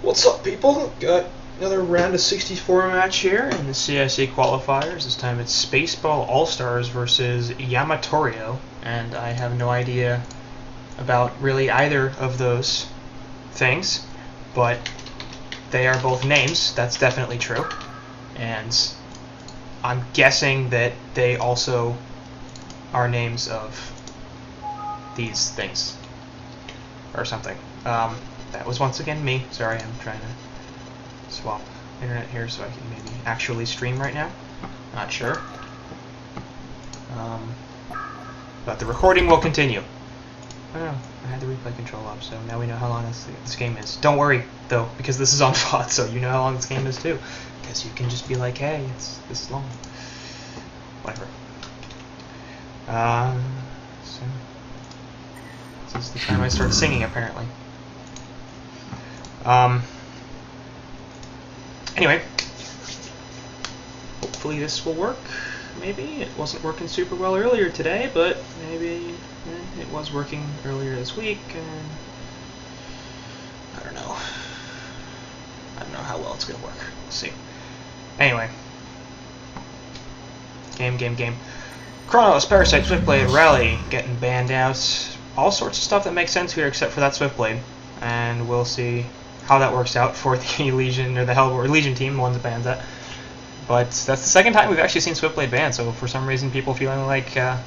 What's up, people? Got another round of 64 match here in the CiC Qualifiers. This time it's Spaceball All-Stars versus Yamatorio, and I have no idea about really either of those things, but they are both names, that's definitely true, and I'm guessing that they also are names of these things, or something. That was once again me. Sorry, I'm trying to swap internet here so I can maybe actually stream right now. Not sure. But the recording will continue. Oh, I had the replay control up, so now we know how long this game is. Don't worry, though, because this is on VOD, so you know how long this game is, too. Because you can just be like, hey, it's this long. Whatever. So this is the time I start singing, apparently. Anyway, hopefully this will work. Maybe it wasn't working super well earlier today, but maybe it was working earlier this week, and I don't know. I don't know how well it's gonna work. We'll see. Anyway, game. Chronos, Parasite, Swiftblade, Rally getting banned out. All sorts of stuff that makes sense here, except for that Swiftblade, and we'll see how that works out for the Legion or the Hellboy Legion team, the ones that banned that. But that's the second time we've actually seen Swiftblade banned, so for some reason people feeling like that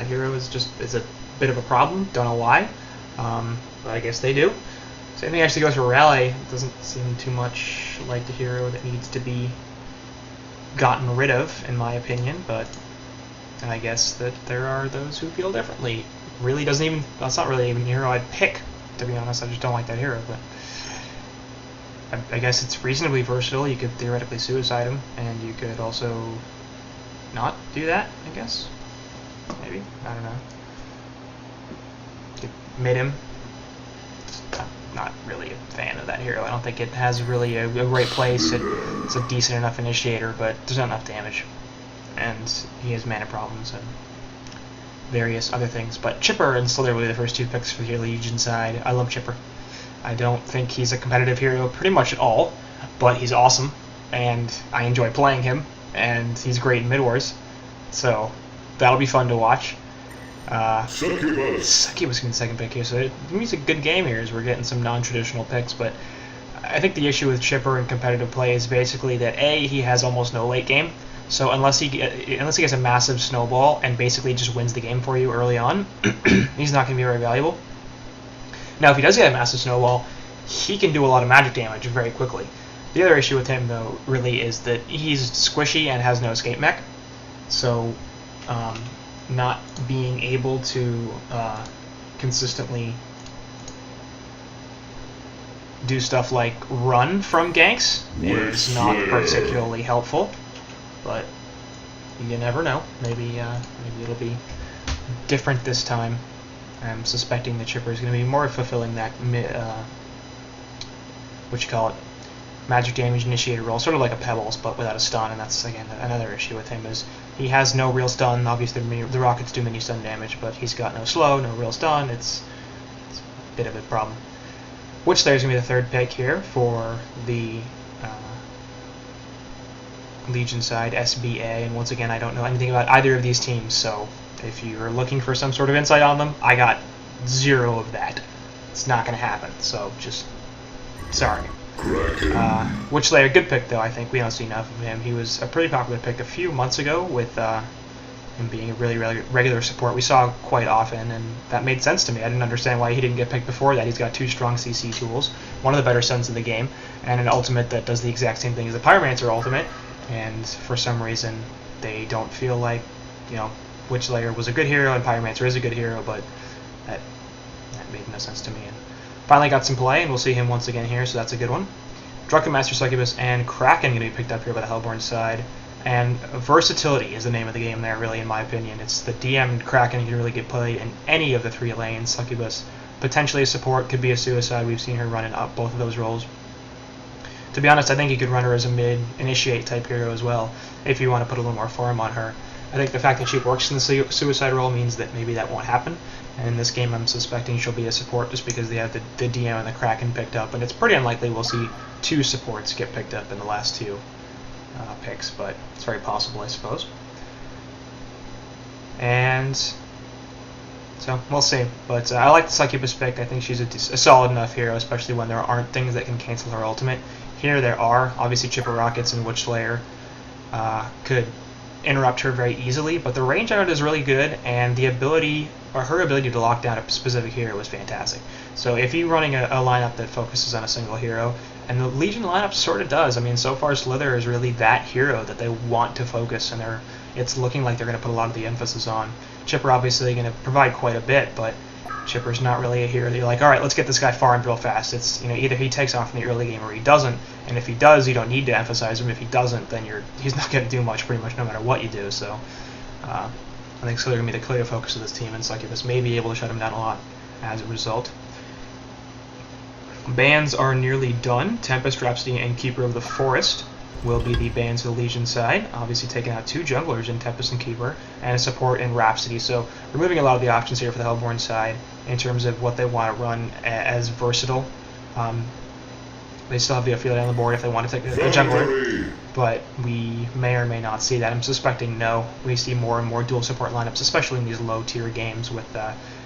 hero is a bit of a problem. Don't know why, but I guess they do. Same thing actually goes for Rally. It doesn't seem too much like the hero that needs to be gotten rid of, in my opinion, but I guess that there are those who feel differently. Really doesn't even, that's not really even a hero I'd pick, to be honest. I just don't like that hero, but I guess it's reasonably versatile. You could theoretically suicide him, and you could also not do that, I guess. Maybe? I don't know. You could mid him. I'm not really a fan of that hero. I don't think it has really a great place. It's a decent enough initiator, but there's not enough damage. And he has mana problems and various other things. But Chipper and Slither will be the first two picks for the Legion side. I love Chipper. I don't think he's a competitive hero pretty much at all, but he's awesome, and I enjoy playing him, and he's great in mid-wars, so that'll be fun to watch. Sucky was in second pick here, so it means a good game here as we're getting some non-traditional picks, but I think the issue with Chipper in competitive play is basically that A, he has almost no late game, so unless he gets a massive snowball and basically just wins the game for you early on, he's not going to be very valuable. Now, if he does get a massive snowball, he can do a lot of magic damage very quickly. The other issue with him, though, really is that he's squishy and has no escape mech. So, not being able to consistently do stuff like run from ganks is not particularly helpful. But you never know. Maybe it'll be different this time. I'm suspecting the Chipper is going to be more fulfilling that magic damage initiator role, sort of like a Pebbles, but without a stun. And that's again another issue with him is he has no real stun. Obviously, the rockets do mini stun damage, but he's got no slow, no real stun. It's a bit of a problem. Which there's going to be the third pick here for the Legion side, SBA, and once again, I don't know anything about either of these teams, so if you're looking for some sort of insight on them, I got zero of that. It's not going to happen, so just sorry. Witchlayer, good pick though. I think we don't see enough of him. He was a pretty popular pick a few months ago with him being a really regular support. We saw quite often, and that made sense to me. I didn't understand why he didn't get picked before that. He's got two strong CC tools, one of the better sons in the game, and an ultimate that does the exact same thing as the Pyromancer ultimate. And for some reason, they don't feel like, you know, Witchlayer was a good hero and Pyromancer is a good hero, but that made no sense to me. And finally got some play, and we'll see him once again here, so that's a good one. Drunken Master Succubus and Kraken going to be picked up here by the Hellborn side. And versatility is the name of the game there, really, in my opinion. It's the DM and Kraken can really get played in any of the three lanes. Succubus, potentially a support, could be a suicide. We've seen her running up both of those roles. To be honest, I think you could run her as a mid-initiate type hero as well, if you want to put a little more form on her. I think the fact that she works in the suicide role means that maybe that won't happen, And in this game, I'm suspecting she'll be a support just because they have the DM and the Kraken picked up, and it's pretty unlikely we'll see 2 supports get picked up in the last 2 picks, but it's very possible, I suppose. And so we'll see. But I like the Succubus pick. I think she's a solid enough hero, especially when there aren't things that can cancel her ultimate. Here there are. Obviously, Chipper Rockets and Witch Slayer could interrupt her very easily, but the range on it is really good, and the ability, or her ability to lock down a specific hero is fantastic. So if you're running a lineup that focuses on a single hero, and the Legion lineup sort of does, I mean, so far Slither is really that hero that they want to focus, and it's looking like they're going to put a lot of the emphasis on. Chipper obviously going to provide quite a bit, but Chipper's not really a hero that you're like, all right, let's get this guy farmed real fast. It's, either he takes off in the early game or he doesn't, and if he does, you don't need to emphasize him. If he doesn't, then he's not going to do much pretty much no matter what you do. So I think Slither going to be the clear focus of this team, and Succubus may be able to shut him down a lot as a result. Bans are nearly done. Tempest, Rhapsody, and Keeper of the Forest will be the bans of the Legion side, obviously taking out 2 junglers in Tempest and Keeper, and a support in Rhapsody. So removing a lot of the options here for the Hellborn side in terms of what they want to run as versatile. They still have the Ophelia on the board if they want to take a jungler, but we may or may not see that. I'm suspecting no. We see more and more dual support lineups, especially in these low-tier games with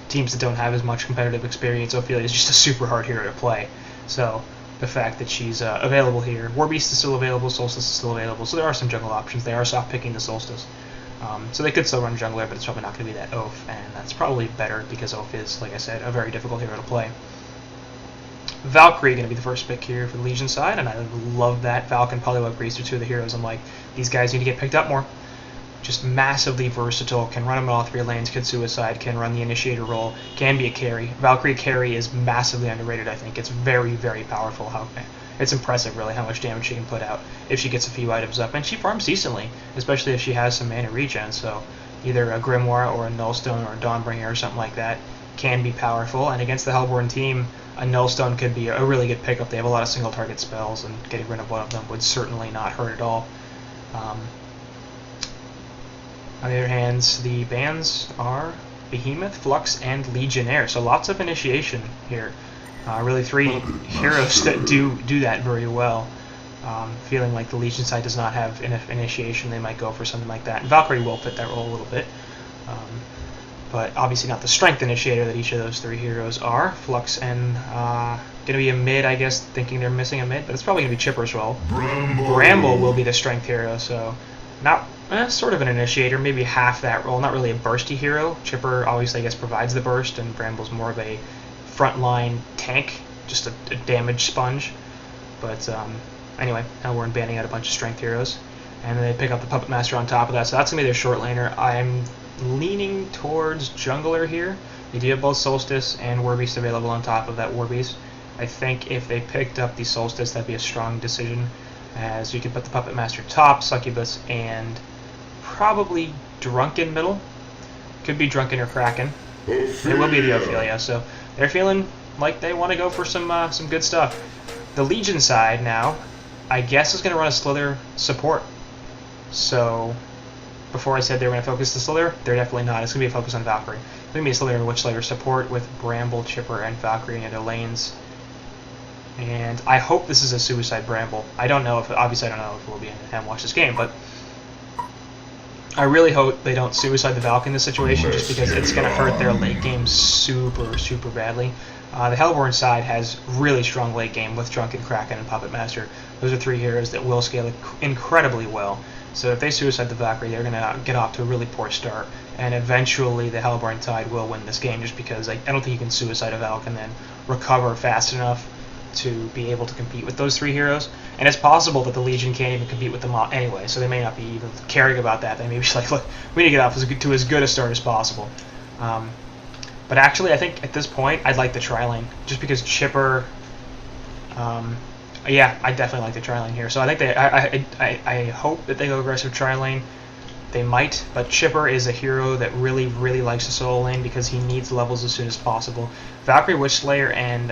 teams that don't have as much competitive experience. Ophelia is just a super hard hero to play. So the fact that she's available here. Warbeast is still available, Solstice is still available, so there are some jungle options. They are soft picking the Solstice. So they could still run jungler, but it's probably not going to be that Oath, and that's probably better because Oath is, like I said, a very difficult hero to play. Valkyrie going to be the first pick here for the Legion side, and I love that. Valk and Polywog Priest are 2 of the heroes. I'm like, these guys need to get picked up more. Just massively versatile, can run them in all 3 lanes, could suicide, can run the initiator role, can be a carry. Valkyrie carry is massively underrated, I think. It's very, very powerful. It's impressive, really, how much damage she can put out if she gets a few items up. And she farms decently, especially if she has some mana regen, so either a Grimoire or a Nullstone or a Dawnbringer or something like that can be powerful. And against the Hellborn team, a Nullstone could be a really good pickup. They have a lot of single-target spells, and getting rid of one of them would certainly not hurt at all. On the other hand, the bans are Behemoth, Flux, and Legionnaire. So lots of initiation here. Really 3 heroes that do that very well. Feeling like the Legion side does not have enough initiation, they might go for something like that. And Valkyrie will fit that role a little bit. But obviously not the strength initiator that each of those 3 heroes are. Flux and going to be a mid, I guess, thinking they're missing a mid, but it's probably going to be Chipper's role. Bramble will be the strength hero, so not sort of an initiator, maybe half that role, not really a bursty hero. Chipper obviously, I guess, provides the burst, and Bramble's more of a frontline tank, just a damage sponge. But anyway, now we're banning out a bunch of strength heroes. And then they pick up the Puppet Master on top of that, so that's going to be their short laner. I'm leaning towards jungler here. They do have both Solstice and Warbeast available on top of that Warbeast. I think if they picked up the Solstice, that'd be a strong decision, as you could put the Puppet Master top, Succubus, and probably Drunken middle. Could be Drunken or Kraken. It will be the Ophelia, so they're feeling like they want to go for some good stuff. The Legion side now, I guess, is going to run a Slither support. So before I said they were going to focus the Slither, they're definitely not. It's going to be a focus on Valkyrie. It's going to be a Slither and Witch Slayer support with Bramble, Chipper, and Valkyrie in their lanes. And I hope this is a Suicide Bramble. I don't know if, obviously I don't know if it will be, I haven't watched this game, but I really hope they don't Suicide the Valk in this situation, just because it's going to hurt their late game super, super badly. The Hellborn side has really strong late game with Drunken, Kraken, and Puppet Master. Those are 3 heroes that will scale incredibly well. So if they Suicide the Valkyrie, they're going to get off to a really poor start, and eventually the Hellborn side will win this game, just because I don't think you can Suicide a Valk and then recover fast enough to be able to compete with those 3 heroes. And it's possible that the Legion can't even compete with them all anyway, so they may not be even caring about that. They may be like, look, we need to get off to as good a start as possible. But actually, I think at this point, I'd like the tri-lane, just because Chipper, yeah, I definitely like the tri-lane here. So I think I hope that they go aggressive tri-lane. They might, but Chipper is a hero that really, really likes the solo lane because he needs levels as soon as possible. Valkyrie, Witch Slayer, and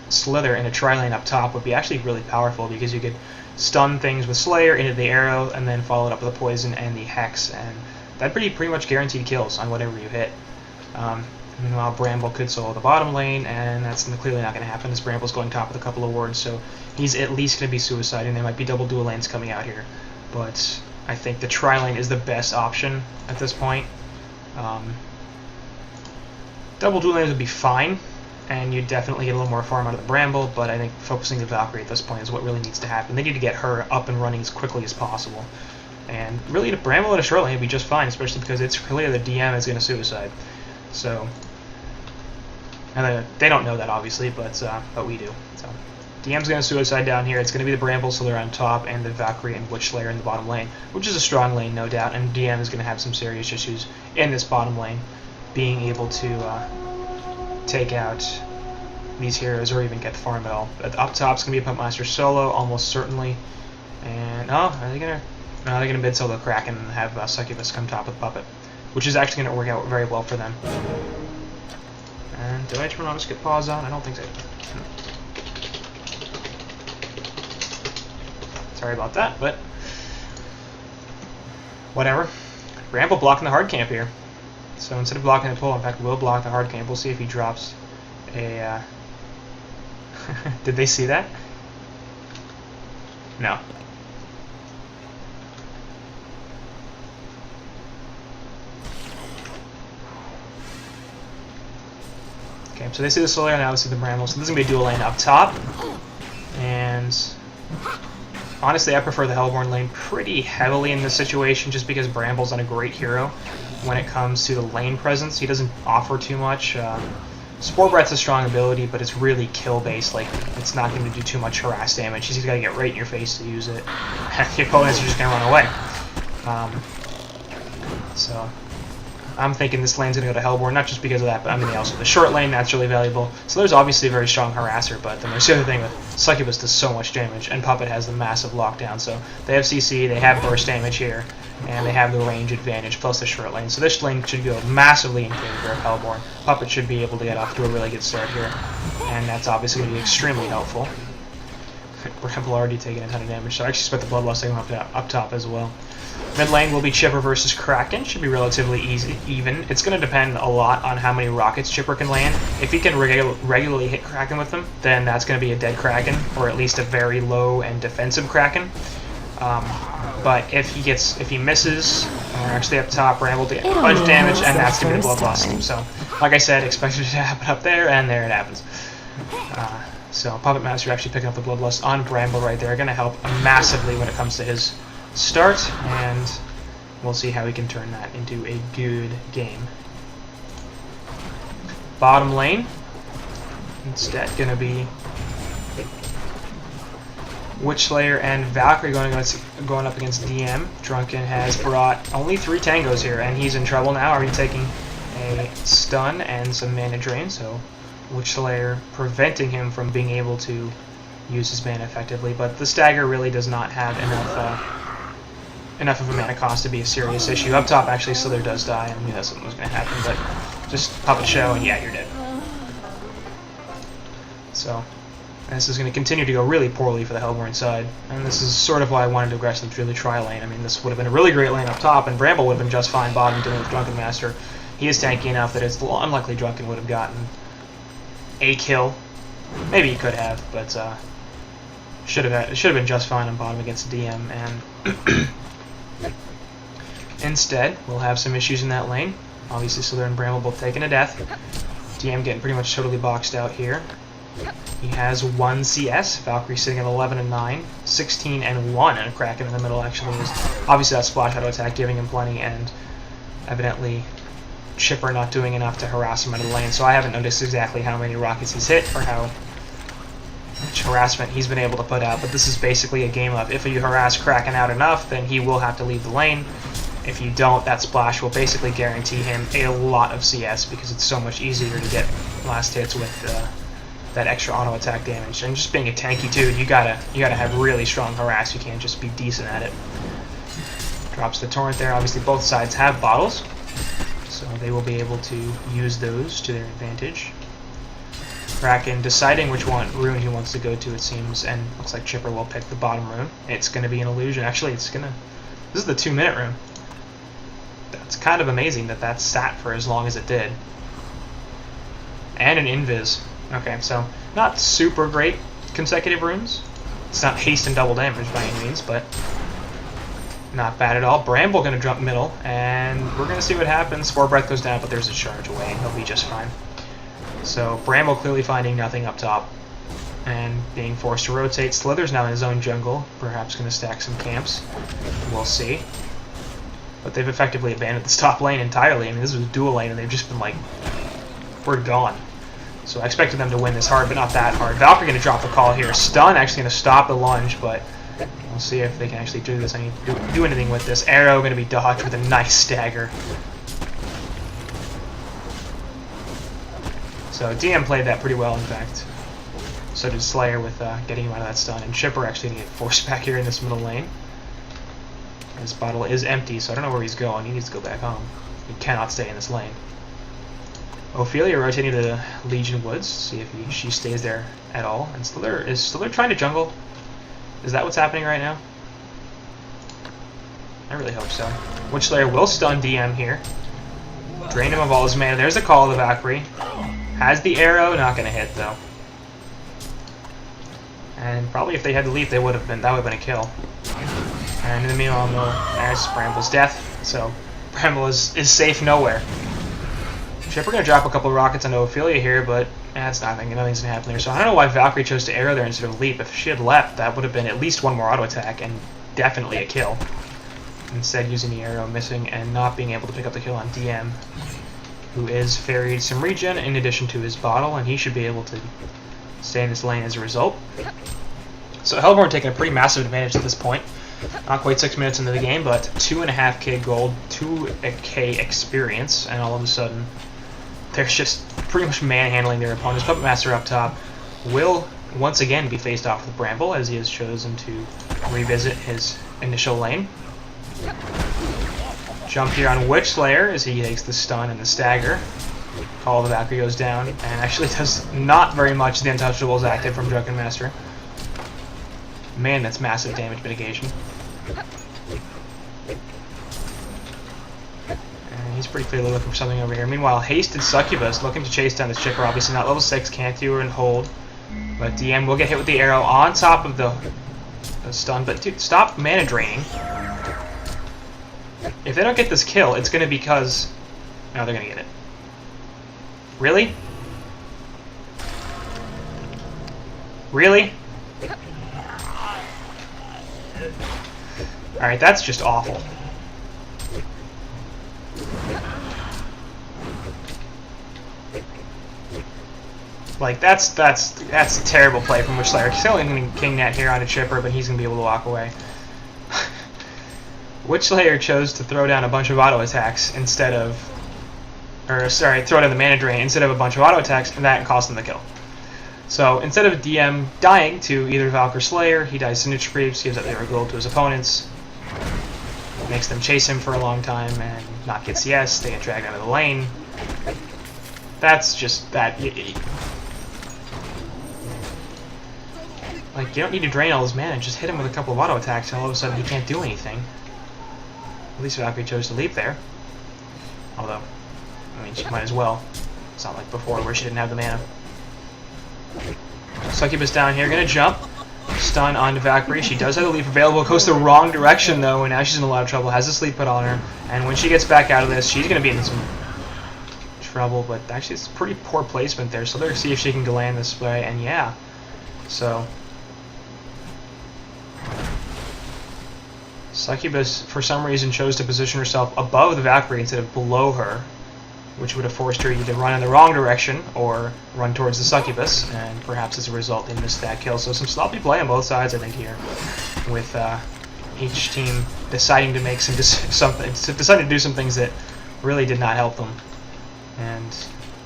Slither in a tri-lane up top would be actually really powerful, because you could stun things with Slayer into the arrow and then follow it up with the poison and the hex, and that'd pretty much guaranteed kills on whatever you hit. Meanwhile, Bramble could solo the bottom lane, and that's clearly not going to happen as Bramble's going top with a couple of wards, so he's at least going to be suiciding. There might be double dual lanes coming out here, but I think the tri-lane is the best option at this point. Double dual lanes would be fine, and you'd definitely get a little more farm out of the Bramble, but I think focusing the Valkyrie at this point is what really needs to happen. They need to get her up and running as quickly as possible. And really, the Bramble at a short lane would be just fine, especially because it's clear the DM is going to suicide. So, and they don't know that obviously, but we do. So, DM's going to suicide down here. It's going to be the Bramble, so they're on top, and the Valkyrie and Witch Slayer in the bottom lane, which is a strong lane, no doubt. And DM is going to have some serious issues in this bottom lane, being able to take out these heroes or even get farm at all. But up top's going to be a Puppetmaster solo, almost certainly. And are they going to? No, they're going to mid solo Kraken and have Succubus come top with Puppet, which is actually going to work out very well for them. And do I turn on a skip pause on? I don't think so. Sorry about that, but whatever. Bramble blocking the hard camp here. So instead of blocking the pull, in fact, we'll block the hard camp. We'll see if he drops a... Did they see that? No. Okay, so they see the Solar, now they see the Bramble. So this is going to be a dual lane up top. And honestly, I prefer the Hellborn lane pretty heavily in this situation just because Bramble's not a great hero when it comes to the lane presence. He doesn't offer too much. Spore Breath's a strong ability, but it's really kill-based. Like, it's not going to do too much harass damage. He's got to get right in your face to use it. The opponents are just going to run away. So I'm thinking this lane's going to go to Hellborn, not just because of that, but I mean also the short lane, that's really valuable. So there's obviously a very strong harasser, but then there's the other thing with Succubus does so much damage, and Puppet has the massive lockdown. So they have CC, they have burst damage here, and they have the range advantage plus the short lane. So this lane should go massively in favor of Hellborn. Puppet should be able to get off to a really good start here, and that's obviously going to be extremely helpful. Bramble already taking a ton of damage, so I actually expect the Bloodlust to come up top as well. Mid lane will be Chipper versus Kraken. Should be relatively even. It's going to depend a lot on how many rockets Chipper can land. If he can regularly hit Kraken with them, then that's going to be a dead Kraken, or at least a very low and defensive Kraken. But if he misses, we're actually up top, we're able to get a bunch of damage, and that's going to be the Bloodlust. So, like I said, expected it to happen up there, and there it happens. So, Puppetmaster actually picking up the Bloodlust on Bramble right there, going to help massively when it comes to his start, and we'll see how we can turn that into a good game. Bottom lane, instead going to be Witch Slayer and Valkyrie going up against DM. Drunken has brought only 3 tangos here, and he's in trouble now, already taking a stun and some mana drain, so Witch Slayer preventing him from being able to use his mana effectively, but the stagger really does not have enough of a mana cost to be a serious issue. Up top, actually, Slither does die. I knew that's something was going to happen, but just Puppet Show, and yeah, you're dead. So, this is going to continue to go really poorly for the Hellborn side, and this is sort of why I wanted to aggress them through the tri-lane. I mean, this would have been a really great lane up top, and Bramble would have been just fine bottom dealing with Drunken Master. He is tanky enough that it's unlikely Drunken would have gotten a kill. Maybe he could have, but should have been just fine on bottom against DM, and instead, we'll have some issues in that lane. Obviously, Slither and Bramble both taking a death. DM getting pretty much totally boxed out here. He has 1 CS. Valkyrie sitting at 11 and 9, 16 and 1, and a Kraken in the middle actually is obviously that splash auto attack giving him plenty, and evidently Chipper not doing enough to harass him out of the lane. So I haven't noticed exactly how many rockets he's hit or how much harassment he's been able to put out, but this is basically a game of if you harass Kraken out enough, then he will have to leave the lane. If you don't, that splash will basically guarantee him a lot of CS because it's so much easier to get last hits with that extra auto attack damage. And just being a tanky dude, you gotta have really strong harass. You can't just be decent at it. Drops the torrent there. Obviously, both sides have bottles, so they will be able to use those to their advantage. Kraken deciding which rune he wants to go to, it seems, and looks like Chipper will pick the bottom rune. It's going to be an illusion. Actually, this is the 2-minute rune. That's kind of amazing that sat for as long as it did. And an invis. Okay, so not super great consecutive runes. It's not haste and double damage by any means, but not bad at all. Bramble going to jump middle, and we're going to see what happens. Spore Breath goes down, but there's a charge away, and he'll be just fine. So Bramble clearly finding nothing up top and being forced to rotate. Slither's now in his own jungle, perhaps going to stack some camps. We'll see. But they've effectively abandoned this top lane entirely. I mean, this was a dual lane, and they've just been like, we're gone. So I expected them to win this hard, but not that hard. Valkyrie going to drop the call here. Stun actually going to stop the lunge, but we'll see if they can actually do this. Do anything with this. Arrow going to be dodged with a nice stagger. So DM played that pretty well, in fact. So did Slayer with getting him out of that stun. And Chipper actually going to get forced back here in this middle lane. His bottle is empty, so I don't know where he's going. He needs to go back home. He cannot stay in this lane. Ophelia rotating to Legion Woods, see if she stays there at all. And is Slither trying to jungle? Is that what's happening right now? I really hope so. Witch Slayer will stun DM here. Drain him of all his mana. There's a call of the Valkyrie. Has the arrow, not going to hit though. And probably if they had to leap, that would have been a kill. And in the meanwhile, there's Bramble's death. So Bramble is safe nowhere. Chipper going to drop a couple of rockets onto Ophelia here, but that's nothing. Nothing's going to happen there. So I don't know why Valkyrie chose to arrow there instead of leap. If she had leapt, that would have been at least one more auto attack and definitely a kill. Instead, using the arrow, missing, and not being able to pick up the kill on DM, who is ferried some regen in addition to his bottle, and he should be able to stay in this lane as a result. So Hellborn taking a pretty massive advantage at this point. Not quite 6 minutes into the game, but 2.5k gold, 2k experience, and all of a sudden they're just pretty much manhandling their opponents. Puppet Master up top will once again be faced off with Bramble, as he has chosen to revisit his initial lane. Jump here on Witch Slayer as he takes the stun and the stagger. Call of the Valkyrie goes down, and actually does not very much. The Untouchables active from Drunken Master. Man, that's massive damage mitigation. And he's pretty clearly looking for something over here. Meanwhile, Hasted Succubus looking to chase down this Chipper. Obviously not level 6, can't do her and hold. But DM will get hit with the arrow on top of the stun. But dude, stop mana draining. If they don't get this kill, it's going to be because... No, they're going to get it. Really? Really? Alright, that's just awful. Like, that's a terrible play from Witch Slayer. He's only King Net here on a Chipper, but he's going to be able to walk away. Witch Slayer chose to throw down a bunch of auto attacks instead of... Or, sorry, throw down the mana drain instead of a bunch of auto attacks, and that cost him the kill. So, instead of DM dying to either Valk or Slayer, he dies Signature Creeps, gives up their gold to his opponents, makes them chase him for a long time, and not get CS, they get dragged out of the lane. That's just that. Like, you don't need to drain all his mana, just hit him with a couple of auto attacks, and all of a sudden he can't do anything. At least Valkyrie chose to leap there. Although, I mean, she might as well. It's not like before where she didn't have the mana. Succubus down here, gonna jump. Stun onto Valkyrie. She does have the leap available. Goes the wrong direction though, and now she's in a lot of trouble. Has the sleep put on her, and when she gets back out of this, she's gonna be in some trouble. But actually, it's pretty poor placement there. So let's see if she can land this way, and yeah. So Succubus, for some reason, chose to position herself above the Valkyrie instead of below her, which would have forced her to either run in the wrong direction or run towards the Succubus, and perhaps as a result they missed that kill. So some sloppy play on both sides, I think, here, with each team deciding to make deciding to do some things that really did not help them, and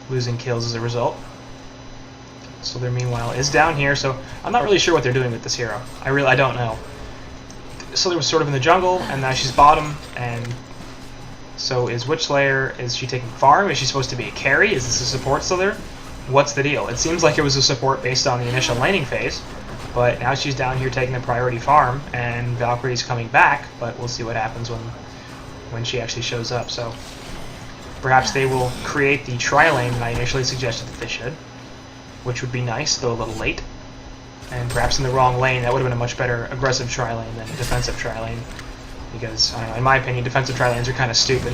losing kills as a result. So there, meanwhile, is down here. So I'm not really sure what they're doing with this hero. I don't know. Slither was sort of in the jungle, and now she's bottom, and so is Witch Slayer. Is she taking farm? Is she supposed to be a carry? Is this a support Slither? What's the deal? It seems like it was a support based on the initial laning phase, but now she's down here taking the priority farm, and Valkyrie's coming back, but we'll see what happens when she actually shows up. So Perhaps they will create the tri-lane that I initially suggested that they should, which would be nice, though a little late. And perhaps in the wrong lane, that would have been a much better aggressive tri-lane than a defensive tri-lane. Because, I don't know, in my opinion, defensive tri-lanes are kind of stupid.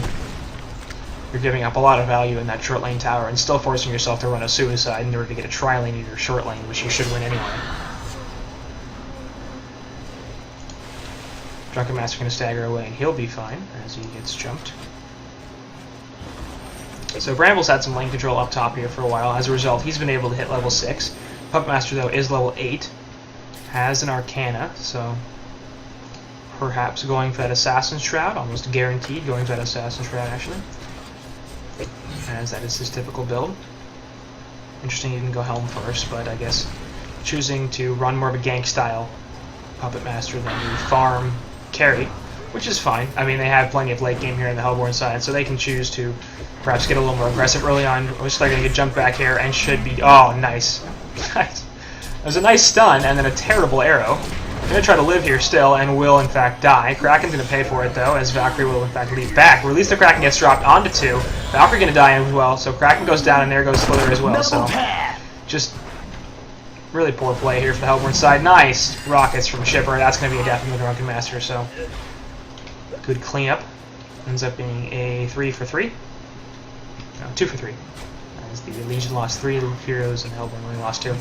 You're giving up a lot of value in that short lane tower and still forcing yourself to run a suicide in order to get a tri-lane in your short lane, which you should win anyway. Drunken Master going to stagger away, and he'll be fine as he gets jumped. So Bramble's had some lane control up top here for a while. As a result, he's been able to hit level 6. Puppet Master, though, is level 8. Has an Arcana, so perhaps going for that Assassin's Shroud. Almost guaranteed going for that Assassin's Shroud, actually. As that is his typical build. Interesting he didn't go Helm first, but I guess choosing to run more of a gank style Puppet Master than the farm carry, which is fine. I mean, they have plenty of late game here in the Hellborn side, so they can choose to perhaps get a little more aggressive early on, which they're going to get jumped back here and should be... Oh, nice. Nice. There's a nice stun and then a terrible arrow. They're going to try to live here still and will, in fact, die. Kraken's going to pay for it, though, as Valkyrie will, in fact, leave back. Or at least the Kraken gets dropped onto 2. Valkyrie going to die as well, so Kraken goes down and there goes Slither as well. So just really poor play here for the Hellborn side. Nice rockets from Shipper. That's going to be a death from the Drunken Master, so good cleanup. Ends up being a 3 for 3. No, 2 for 3. As the Legion lost 3 heroes and Hellborn only lost 2.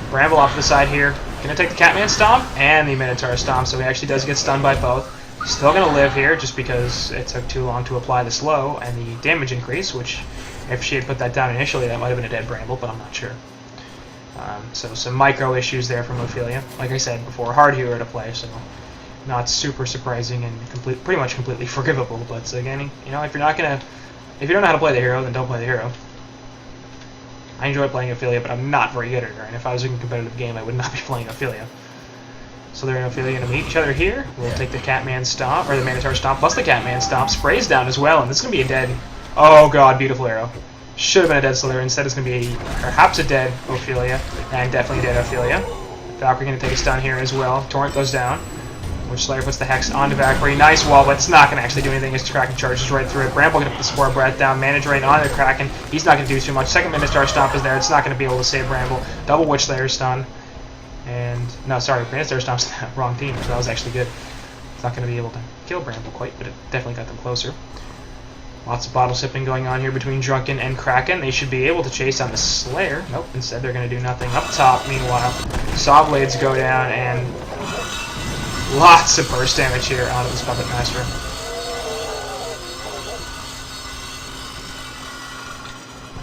Bramble off to the side here. Going to take the Catman Stomp and the Minotaur Stomp, so he actually does get stunned by both. Still going to live here just because it took too long to apply the slow and the damage increase, which if she had put that down initially, that might have been a dead Bramble, but I'm not sure. So some micro issues there from Ophelia. Like I said before, hard hero to play, so not super surprising and pretty much completely forgivable. But again, you know, if you don't know how to play the hero, then don't play the hero. I enjoy playing Ophelia, but I'm not very good at her, and if I was in a competitive game, I would not be playing Ophelia. So they're and Ophelia going to meet each other here. We'll take the Catman Stomp, or the Minotaur Stomp, plus the Catman Stomp. Sprays down as well, and this is going to be a dead... Oh god, beautiful arrow. Should have been a dead Slither. Instead, it's going to be perhaps a dead Ophelia, and definitely dead Ophelia. Valkyrie going to take a stun here as well. Torrent goes down, which Slayer puts the Hex onto Valkyrie. Nice wall, but it's not going to actually do anything as Kraken charges right through it. Bramble going to put the Spore Breath down. Mana Drain onto the Kraken. He's not going to do too much. Second Minotaur Stomp is there. It's not going to be able to save Bramble. Double Witch Slayer stun. And, no, sorry, Minotaur Stomp's the wrong team, so that was actually good. It's not going to be able to kill Bramble quite, but it definitely got them closer. Lots of bottle sipping going on here between Drunken and Kraken. They should be able to chase on the Slayer. Nope, instead they're going to do nothing. Up top, meanwhile, Saw Blades go down, and lots of burst damage here onto this Puppet Master.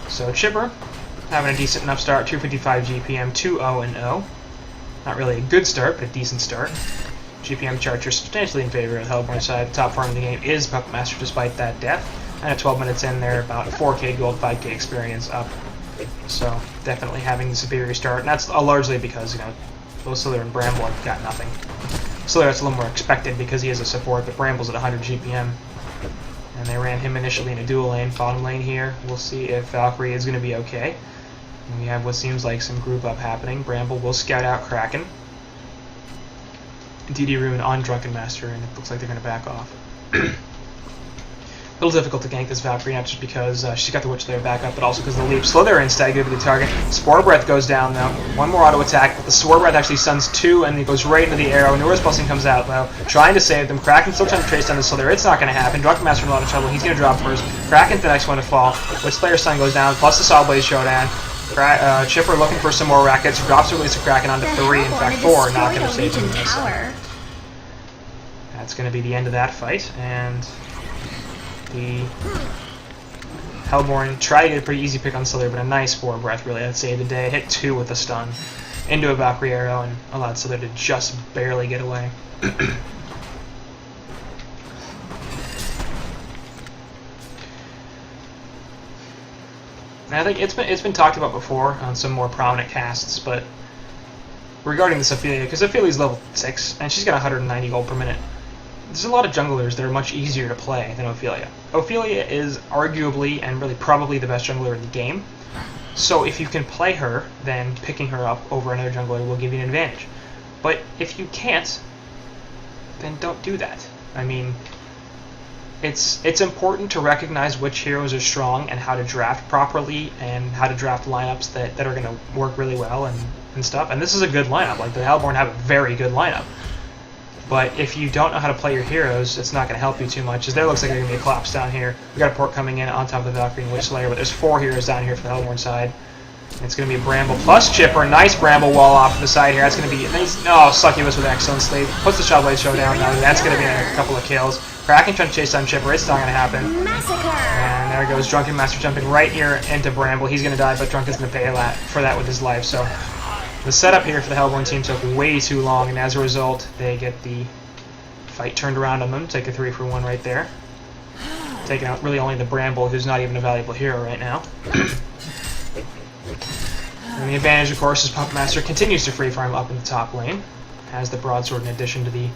So Chipper having a decent enough start, 255 GPM, 2-0-0. Not really a good start, but a decent start. GPM charts are substantially in favor of the Hellborn side. The top farm of the game is Puppet Master despite that death. And at 12 minutes in, they're about 4k gold, 5k experience up. So definitely having the superior start. And that's largely because, you know, both Slither and Bramble have got nothing. Slither, that's a little more expected because he has a support, but Bramble's at 100 GPM. And they ran him initially in a dual lane. Bottom lane here, we'll see if Valkyrie is going to be okay. And we have what seems like some group up happening. Bramble will scout out Kraken. DD Rune on Drunken Master, and it looks like they're going to back off. A little difficult to gank this Valkyrie, not just because she's got the Witch Layer back up, but also because the leap. Slither instead going to be the target. Spore Breath goes down, though. One more auto attack, but the Spore Breath actually stuns 2, and it goes right into the arrow. Nora's Blessing comes out, though, trying to save them. Kraken still trying to trace down the Slither. It's not going to happen. Drunken Master in a lot of trouble. He's going to drop first. Kraken's the next one to fall. Witch Layer stun goes down, plus the Saw Blade Showdown. Chipper looking for some more rackets. Drops the release of Kraken onto 3, in fact 4, not going to save him. That's going to be the end of that fight, and the Hellborn tried to get a pretty easy pick on Slither, but a nice Spore Breath really had saved the day. Hit 2 with a stun into a Valkyrie arrow and allowed Slither to just barely get away. And I think it's been talked about before on some more prominent casts, but regarding this Ophelia, because Ophelia's level 6 and she's got 190 gold per minute. There's a lot of junglers that are much easier to play than Ophelia. Ophelia is arguably and really probably the best jungler in the game. So if you can play her, then picking her up over another jungler will give you an advantage. But if you can't, then don't do that. I mean, it's important to recognize which heroes are strong and how to draft properly and how to draft lineups that are going to work really well and stuff. And this is a good lineup. Like, the Hellborn have a very good lineup. But if you don't know how to play your heroes, it's not going to help you too much. As there looks like there's going to be a collapse down here. We got a port coming in on top of the Valkyrie and Witch Slayer, but there's 4 heroes down here for the Hellborn side. It's going to be a Bramble plus Chipper. Nice Bramble wall off to the side here. That's going to be nice. Oh, Succubus with excellent sleep. Puts the Shotblade Showdown down. That's going to be a couple of kills. Kraken trying to chase down Chipper. It's not going to happen. Massacre. And there goes Drunken Master jumping right here into Bramble. He's going to die, but Drunken's going to pay a lot for that with his life. So the setup here for the Hellborn team took way too long, and as a result, they get the fight turned around on them. Take a 3-for-1 right there. Taking out really only the Bramble, who's not even a valuable hero right now. And the advantage, of course, is Puppet Master continues to free farm up in the top lane. Has the Broadsword in addition to the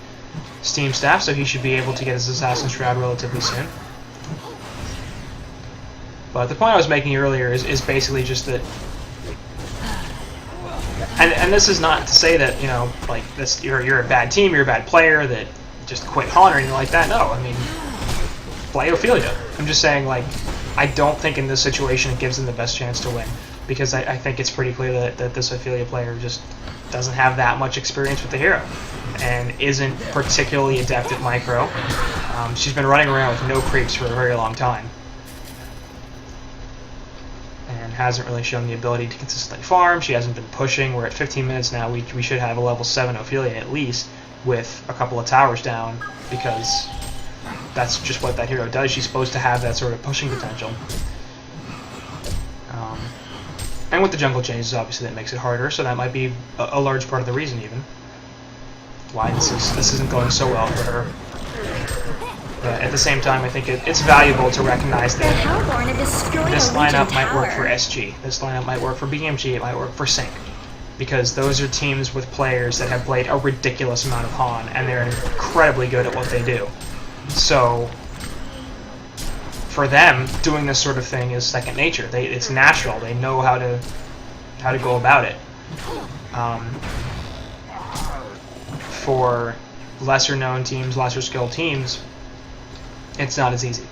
Steam Staff, so he should be able to get his Assassin's Shroud relatively soon. But the point I was making earlier is basically just that... And this is not to say that, you know, like, this you're a bad team, you're a bad player, that just quit Han or anything like that. No, I mean, play Ophelia. I'm just saying, like, I don't think in this situation it gives them the best chance to win. Because I think it's pretty clear that this Ophelia player just doesn't have that much experience with the hero and isn't particularly adept at micro. She's been running around with no creeps for a very long time and hasn't really shown the ability to consistently farm. She hasn't been pushing. We're at 15 minutes now. We should have a level 7 Ophelia at least with a couple of towers down, because that's just what that hero does. She's supposed to have that sort of pushing potential. And with the jungle changes, obviously that makes it harder, so that might be a large part of the reason even why this isn't going so well for her. But at the same time, I think it's valuable to recognize that this lineup might work for SG, this lineup might work for BMG, it might work for CiC, because those are teams with players that have played a ridiculous amount of Han, and they're incredibly good at what they do. So for them, doing this sort of thing is second nature. It's natural. They know how to go about it. For lesser known teams, lesser skilled teams, it's not as easy.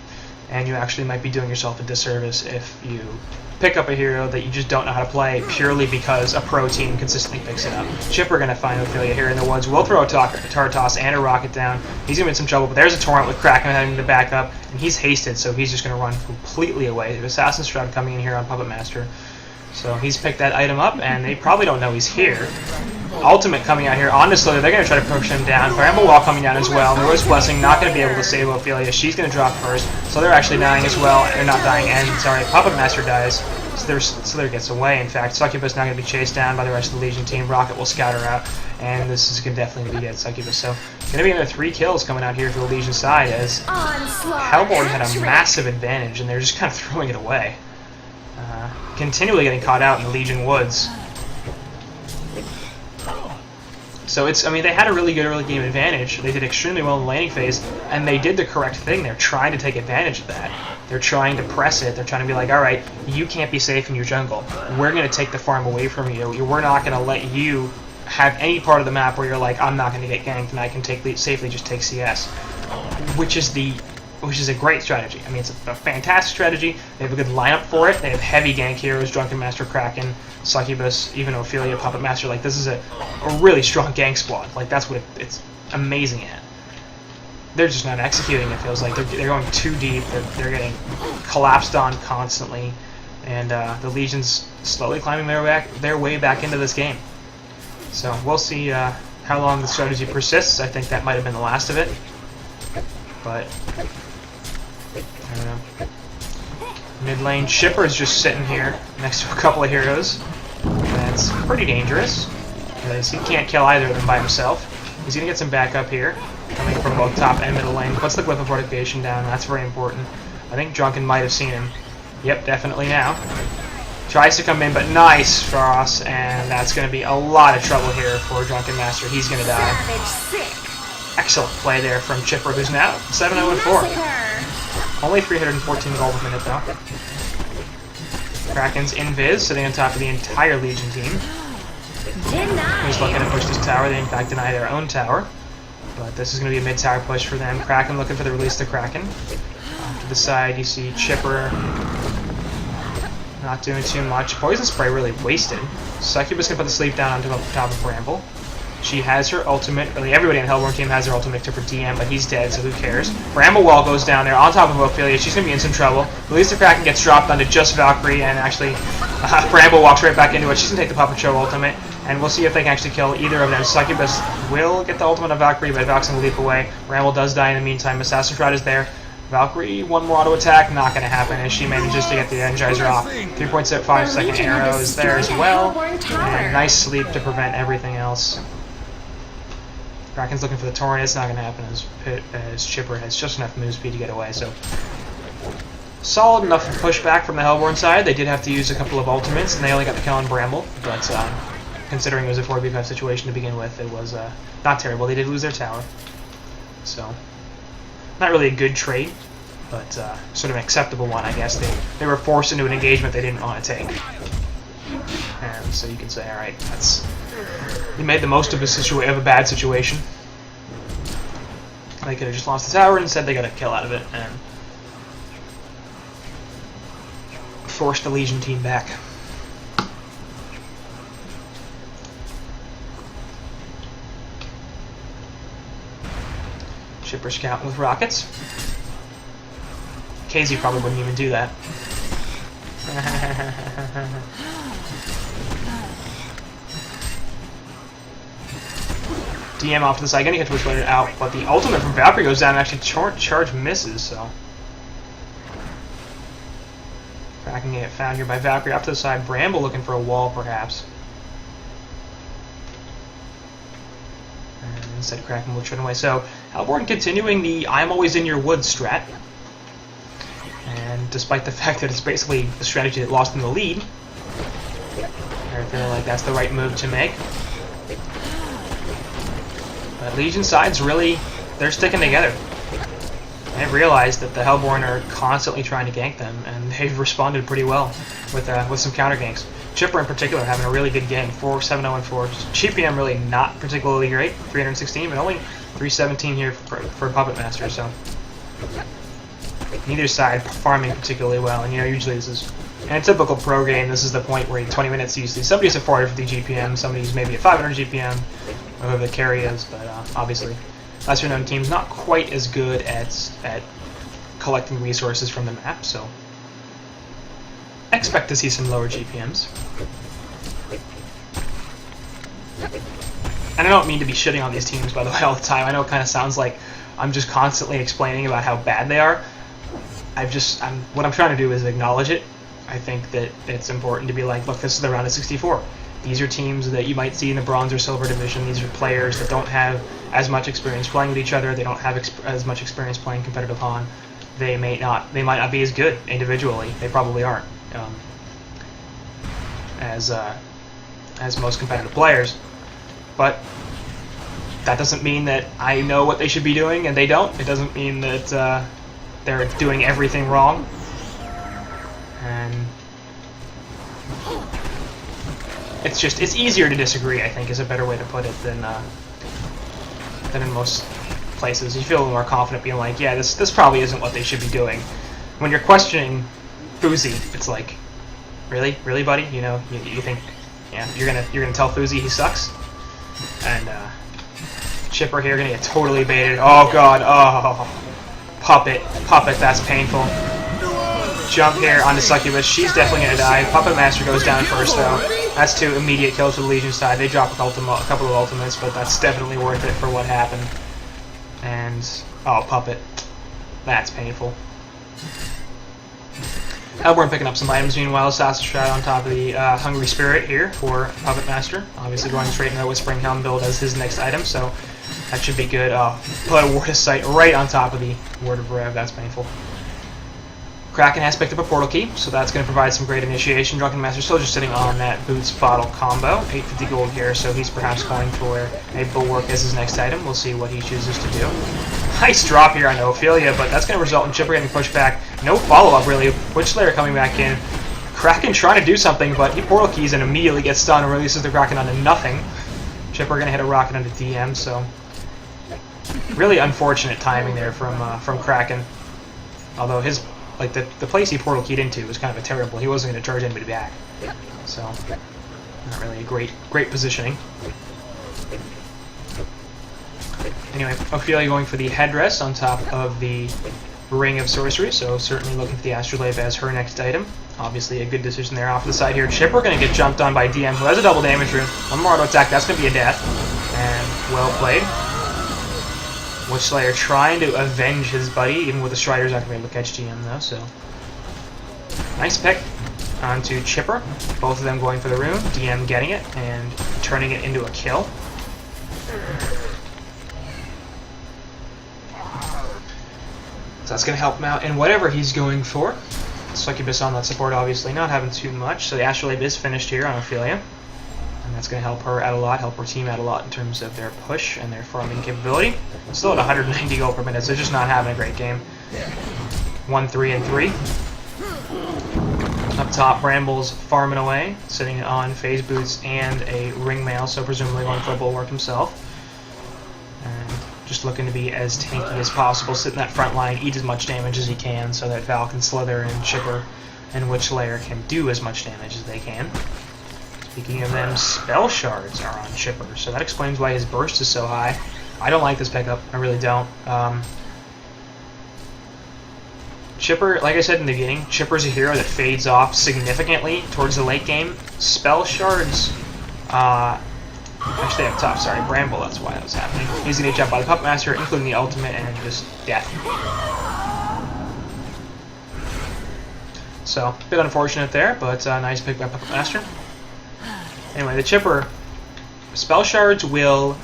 And you actually might be doing yourself a disservice if you pick up a hero that you just don't know how to play purely because a pro team consistently picks it up. Chipper going to find Ophelia here in the woods. We'll throw a Tar Toss and a Rocket down. He's going to be in some trouble, but there's a Torrent with Kraken having to back up, and he's hasted, so he's just going to run completely away. There's Assassin's Shroud coming in here on Puppet Master. So he's picked that item up, and they probably don't know he's here. Ultimate coming out here on the Slither. They're going to try to push him down. Bramble Wall coming down as well. Nora's Blessing not going to be able to save Ophelia. She's going to drop first. So they're actually dying as well. They're not dying, and sorry, Puppet Master dies. Slither gets away. In fact, Succubus now going to be chased down by the rest of the Legion team. Rocket will scatter out, and this is going to definitely be dead Succubus. So going to be another 3 kills coming out here for the Legion side, as Hellborn had a massive advantage, and they're just kind of throwing it away. Continually getting caught out in the Legion woods. So I mean, they had a really good early game advantage. They did extremely well in the laning phase, and they did the correct thing. They're trying to take advantage of that. They're trying to press it. They're trying to be like, all right, you can't be safe in your jungle. We're going to take the farm away from you. We're not going to let you have any part of the map where you're like, I'm not going to get ganked, and I can safely just take CS. Which is a great strategy. I mean, it's a fantastic strategy. They have a good lineup for it. They have heavy gank heroes, Drunken Master, Kraken, Succubus, even Ophelia, Puppet Master. Like, this is a really strong gank squad. Like, that's what it's amazing at. They're just not executing, it feels like. They're going too deep. They're getting collapsed on constantly. And the Legion's slowly climbing their way back into this game. So we'll see how long the strategy persists. I think that might have been the last of it. But I don't know. Mid lane, Chipper's just sitting here next to a couple of heroes. That's pretty dangerous, because he can't kill either of them by himself. He's going to get some backup here, coming from both top and middle lane. Puts the Glyph of Fortification down, that's very important. I think Drunken might have seen him. Yep, definitely now. Tries to come in, but nice Frost, and that's going to be a lot of trouble here for Drunken Master. He's going to die. Excellent play there from Chipper, who's now 7-0-4. Only 314 gold a minute, though. Kraken's invis, sitting on top of the entire Legion team. Who's looking to push this tower. They, in fact, deny their own tower. But this is going to be a mid-tower push for them. Kraken looking for the release of the Kraken. To the side, you see Chipper not doing too much. Poison Spray really wasted. Succubus going to put the sleep down onto the top of Bramble. She has her ultimate. Really, everybody in the Hellborn team has their ultimate except for DM, but he's dead, so who cares? Bramble Wall goes down there on top of Ophelia. She's going to be in some trouble. Release the Kraken gets dropped onto just Valkyrie, and actually Bramble walks right back into it. She's going to take the Puppet Show ultimate, and we'll see if they can actually kill either of them. Succubus will get the ultimate of Valkyrie, but Valk's going to leap away. Bramble does die in the meantime. Assassin Shroud is there. Valkyrie, one more auto attack, not going to happen as she manages to get the Energizer off. 3.5 second arrow is there as well, and nice sleep to prevent everything else. Kraken's looking for the Torrent. It's not going to happen as Chipper has just enough move speed to get away. So solid enough pushback from the Hellborn side. They did have to use a couple of ultimates, and they only got the kill on Bramble. But considering it was a 4v5 situation to begin with, it was not terrible. They did lose their tower, so not really a good trade, but sort of an acceptable one, I guess. They were forced into an engagement they didn't want to take, and so you can say, all right, you made the most of a bad situation. They could have just lost the tower and instead they got a kill out of it and forced the Legion team back. Chipper scouting with rockets. KZ probably wouldn't even do that. DM off to the side, gonna get Twitch later out, but the ultimate from Valkyrie goes down and actually charge misses, so. Kraken get found here by Valkyrie off to the side. Bramble looking for a wall, perhaps. And instead, Kraken will turn away. So, Hellborn continuing the I'm always in your woods strat. And despite the fact that it's basically the strategy that lost them the lead, I feel like that's the right move to make. But Legion side's really, they're sticking together. They've realized that the Hellborn are constantly trying to gank them, and they've responded pretty well with some counter ganks. Chipper in particular having a really good game, 4-7-0-4. GPM really not particularly great, 316, but only 317 here for Puppet Master, so neither side farming particularly well. And usually this is, in a typical pro game, this is the point where in 20 minutes usually somebody's at 450 GPM, somebody's maybe at 500 GPM, whoever the carry is, but obviously lesser known teams not quite as good at collecting resources from the map, so expect to see some lower GPMs. And I don't mean to be shitting on these teams, by the way, all the time. I know it kind of sounds like I'm just constantly explaining about how bad they are. What I'm trying to do is acknowledge it. I think that it's important to be like, look, this is the round of 64. These are teams that you might see in the bronze or silver division. These are players that don't have as much experience playing with each other. They don't have as much experience playing competitive Han. They might not be as good individually. They probably aren't as most competitive players. But that doesn't mean that I know what they should be doing and they don't. It doesn't mean that they're doing everything wrong. And it's easier to disagree, I think, is a better way to put it than in most places. You feel a little more confident being like, yeah, this probably isn't what they should be doing. When you're questioning Fuzi, it's like, really, buddy? You think, yeah, you're gonna tell Fuzi he sucks? And Chipper here gonna get totally baited. Oh god, oh, Puppet, that's painful. Jump here onto Succubus. She's definitely gonna die. Puppet Master goes down first though. That's 2 immediate kills for the Legion side. They drop a couple of ultimates, but that's definitely worth it for what happened. And oh, Puppet, that's painful. Hellborn picking up some items. Meanwhile, Assassin Shroud on top of the Hungry Spirit here for Puppet Master. Obviously going straight into the Whispering Helm build as his next item, so that should be good. Put a Ward of Sight right on top of the Ward of Rev. That's painful. Kraken has picked up a portal key, so that's going to provide some great initiation. Drunken Master still just sitting on that Boots Bottle combo. 850 gold here, so he's perhaps going for a Bulwark as his next item. We'll see what he chooses to do. Nice drop here on Ophelia, but that's going to result in Chipper getting pushed back. No follow-up, really. Witchslayer coming back in. Kraken trying to do something, but he portal keys and immediately gets stunned and releases the Kraken onto nothing. Chipper going to hit a rocket onto DM, so Really unfortunate timing there from Kraken. Although his the place he portal keyed into was kind of a terrible. He wasn't going to charge anybody back, so not really a great positioning. Anyway, Ophelia going for the headdress on top of the Ring of Sorcery, so certainly looking for the Astrolabe as her next item. Obviously a good decision there off to the side here. Chipper going to get jumped on by DM, who has a double damage rune. One more auto attack, that's going to be a death. And well played. Witchslayer trying to avenge his buddy, even with the Strider's not going to be able to catch GM though, so. Nice pick onto Chipper. Both of them going for the rune. DM getting it and turning it into a kill. So that's going to help him out in whatever he's going for. Succubus on that support, obviously, not having too much. So the Astrolabe is finished here on Ophelia. And that's going to help her out a lot, help her team out a lot in terms of their push and their farming capability. Still at 190 gold per minute, so just not having a great game. 1, 3, and 3. Up top, Bramble's farming away, sitting on phase boots and a ringmail, so presumably going for a bulwark himself. And just looking to be as tanky as possible, sit in that front line, eat as much damage as he can, so that Val can Slither and Chipper and Witchslayer can do as much damage as they can. Speaking of them, Spell Shards are on Chipper, so that explains why his burst is so high. I don't like this pickup, I really don't. Chipper, like I said in the beginning, Chipper's a hero that fades off significantly towards the late game. Spell Shards, actually up top, sorry, Bramble, that's why that was happening. He's going to get jumped by the Puppet Master, including the ultimate, and just death. So, a bit unfortunate there, but nice pick by Puppet Master. Anyway, the Chipper, Spell Shards will,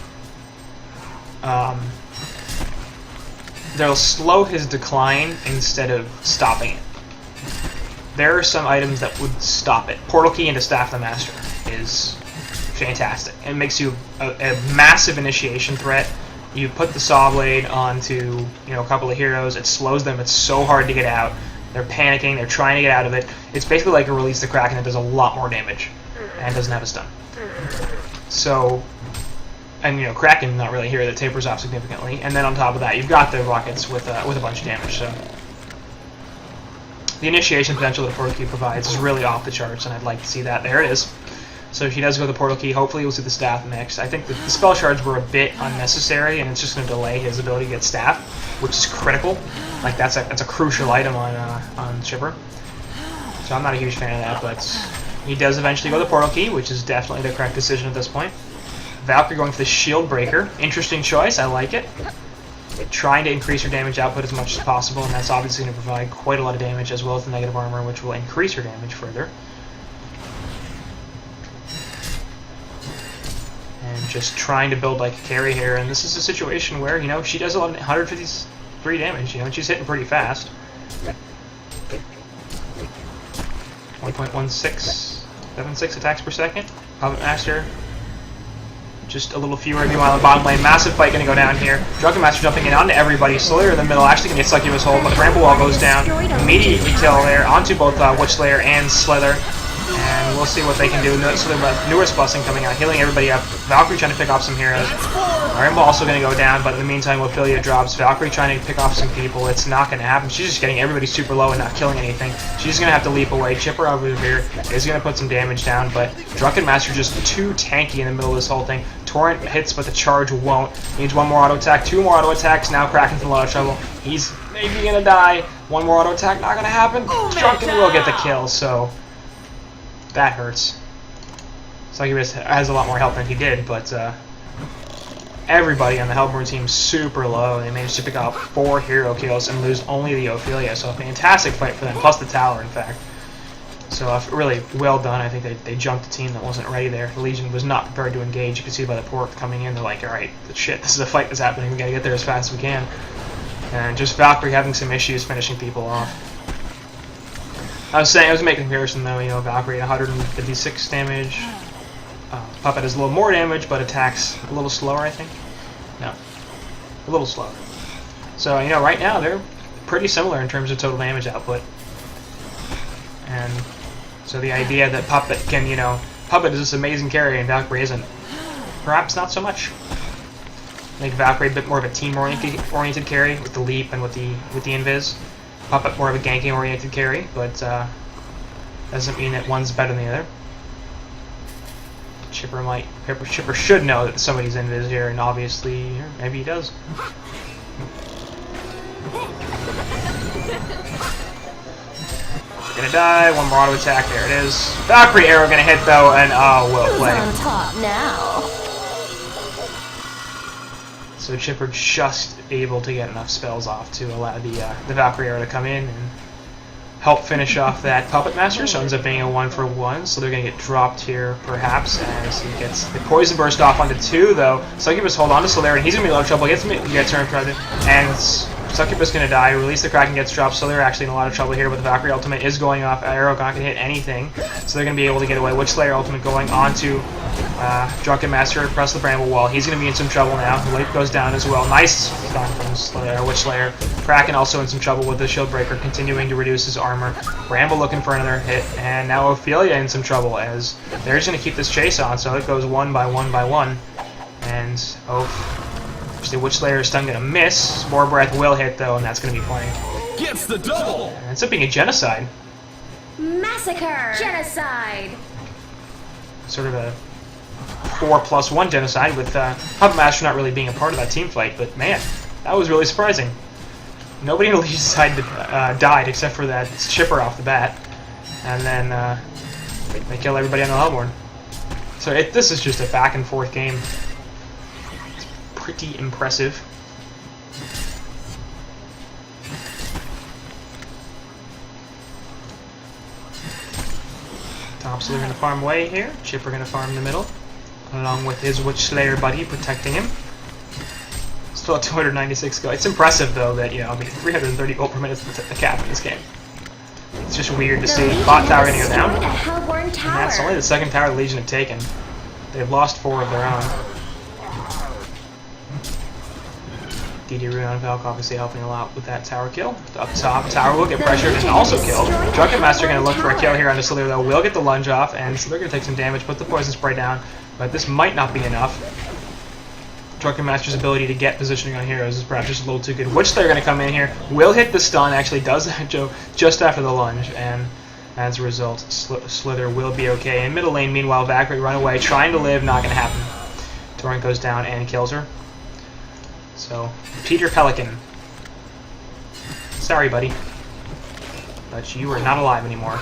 they'll slow his decline instead of stopping it. There are some items that would stop it. Portal Key into Staff the Master is fantastic. It makes you a massive initiation threat. You put the Saw Blade onto a couple of heroes, it slows them, it's so hard to get out. They're panicking, they're trying to get out of it. It's basically like a Release the Kraken that does a lot more damage and doesn't have a stun. So, and Kraken not really here, that tapers off significantly. And then on top of that, you've got the rockets with a bunch of damage. So the initiation potential that Portal Key provides is really off the charts, and I'd like to see that. There it is. So if he does go the Portal Key, hopefully we'll see the Staff next. I think the Spell Shards were a bit unnecessary, and it's just going to delay his ability to get Staff, which is critical. Like that's a crucial item on Chipper. So I'm not a huge fan of that, but he does eventually go the Portal Key, which is definitely the correct decision at this point. Valkyrie going for the Shield Breaker. Interesting choice, I like it. Trying to increase her damage output as much as possible, and that's obviously going to provide quite a lot of damage, as well as the negative armor, which will increase her damage further. And just trying to build like a carry here, and this is a situation where, she does 153 damage, and she's hitting pretty fast. 1.1676 attacks per second. Puppet Master, just a little fewer. Meanwhile, in the bottom lane, massive fight going to go down here. Drunken Master jumping in onto everybody. Slayer in the middle, actually going to get Succubus hold, but the Bramble Wall goes down. Immediately kill there onto both Witchslayer and Slither. And we'll see what they can do. So the newest blessing coming out, healing everybody up. Valkyrie trying to pick off some heroes. Bramble also going to go down, but in the meantime, Ophelia drops. Valkyrie trying to pick off some people. It's not going to happen. She's just getting everybody super low and not killing anything. She's going to have to leap away. Chipper over here is going to put some damage down, but Drunken Master just too tanky in the middle of this whole thing. Torrent hits, but the charge won't. Needs one more auto attack, 2 more auto attacks. Now Kraken's in a lot of trouble. He's maybe going to die. One more auto attack, not going to happen. Drunken will get the kill, so that hurts. Succubus has a lot more health than he did, but everybody on the Hellborn team super low. They managed to pick up 4 hero kills and lose only the Ophelia, so a fantastic fight for them, plus the tower, in fact. So really well done. I think they jumped a team that wasn't ready there. The Legion was not prepared to engage. You can see by the port coming in, they're like, alright, shit, this is a fight that's happening. We gotta get there as fast as we can. And just Valkyrie having some issues finishing people off. I was making a comparison though, Valkyrie 156 damage. Puppet has a little more damage, but attacks a little slower, I think. No, a little slower. So, right now they're pretty similar in terms of total damage output. And so the idea that Puppet can, Puppet is this amazing carry and Valkyrie isn't, perhaps not so much. make Valkyrie a bit more of a team-oriented carry with the leap and with the invis. Puppet more of a ganking-oriented carry, but doesn't mean that one's better than the other. Chipper should know that somebody's invis here, and obviously, maybe he does. Gonna die. One more auto attack. There it is. Valkyrie arrow gonna hit though, and oh, well played. On top now. So Chipper just able to get enough spells off to allow the Valkyrie arrow to come in and help finish off that Puppet Master. So it ends up being a 1-for-1. So they're gonna get dropped here, perhaps, as he gets the poison burst off onto 2 though. Succubus hold on to Solaire, and he's gonna be in a lot of trouble. Gets turned president, and Succubus gonna die. Release the Kraken, gets dropped, so they're actually in a lot of trouble here. But the Valkyrie ultimate is going off. Arrow not gonna hit anything, so they're gonna be able to get away. Witch Slayer ultimate going on to Drunken Master across the Bramble Wall. He's gonna be in some trouble now. The Leap goes down as well. Nice stun from Slayer, Witch Slayer. Kraken also in some trouble with the Shield Breaker, continuing to reduce his armor. Bramble looking for another hit, and now Ophelia in some trouble as they're just gonna keep this chase on. So it goes 1 by 1 by 1, and the Witch Slayer stun gonna miss. Spore Breath will hit though, and that's gonna be plenty. Gets the double. And it ends up being a genocide. Massacre. Genocide. Sort of a 4+1 genocide with Puppet Master not really being a part of that team fight, but man, that was really surprising. Nobody on the Legion's side died except for that Chipper off the bat, and then they kill everybody on the Hellborn. So this is just a back and forth game. It's pretty impressive. Tops are going to farm away here. Chipper going to farm in the middle, along with his Witch Slayer buddy protecting him. Still at 296 gold. It's impressive though that 330 gold per minute is the cap in this game. It's just weird to see bot tower going to go down. And that's only the second tower the Legion have taken. They've lost 4 of their own. DD Rune on Valk obviously helping a lot with that tower kill. Up top, tower will get pressured and also killed. Drunken Master going to look for a kill here on the Solaire though. Will get the lunge off, and so they're going to take some damage, put the poison spray down, but this might not be enough. Drunken Master's ability to get positioning on heroes is perhaps just a little too good. Witch Slayer going to come in here, will hit the stun, actually does that just after the lunge, and as a result, Slither will be okay. In middle lane, meanwhile, Valkyrie run away, trying to live, not going to happen. Torrent goes down and kills her. So, Peter Pelican. Sorry, buddy. But you are not alive anymore.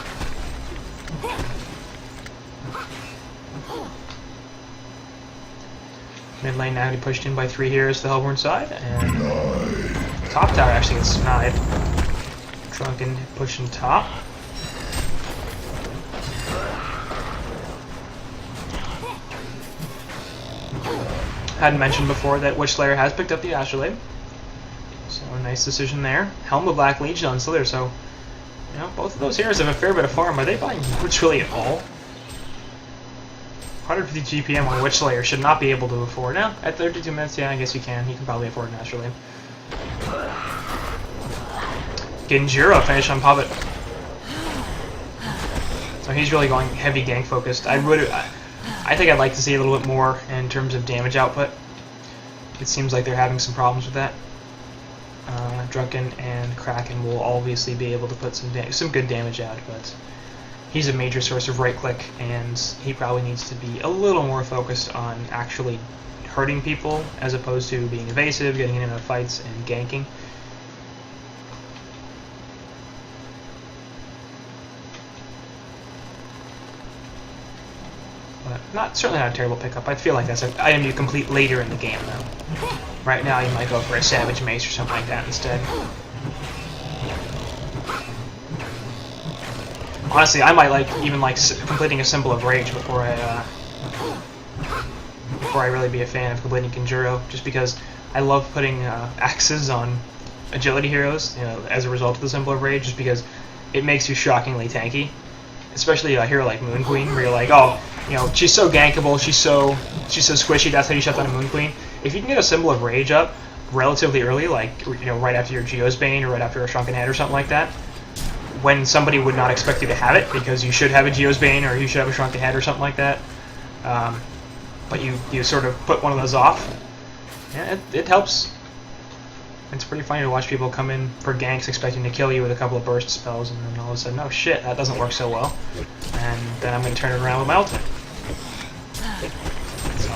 Mid lane now getting pushed in by 3 heroes to the Hellborn side, and top tower actually gets sniped. Drunken pushing top. Hadn't mentioned before that Witch Slayer has picked up the Astrolabe, so a nice decision there. Helm of Black Legion on Slither, so both of those heroes have a fair bit of farm. Are they buying Witch really at all? 150 GPM on Witch Slayer should not be able to afford. Now, at 32 minutes, yeah, I guess you can. He can probably afford an Astrolabe. Genjuro finish on Puppet. So he's really going heavy gank focused. I think I'd like to see a little bit more in terms of damage output. It seems like they're having some problems with that. Drunken and Kraken will obviously be able to put some good damage out, but he's a major source of right click, and he probably needs to be a little more focused on actually hurting people as opposed to being evasive, getting in and out of fights, and ganking. But certainly not a terrible pickup. I feel like that's an item you complete later in the game, though. Right now, you might go for a Savage Mace or something like that instead. Honestly, I might even like completing a Symbol of Rage before I really be a fan of completing Conjuro, just because I love putting axes on agility heroes, as a result of the Symbol of Rage, just because it makes you shockingly tanky. Especially a hero like Moon Queen, where you're like, oh, she's so gankable, she's so squishy, that's how you shut down a Moon Queen. If you can get a Symbol of Rage up relatively early, like right after your Geosbane or right after a Shrunken Head or something like that, when somebody would not expect you to have it, because you should have a Geosbane or you should have a Shrunken Head or something like that, but you sort of put one of those off, Yeah, it helps. It's pretty funny to watch people come in for ganks expecting to kill you with a couple of burst spells, and then all of a sudden, oh shit, that doesn't work so well. And then I'm going to turn it around with my ultimate. So.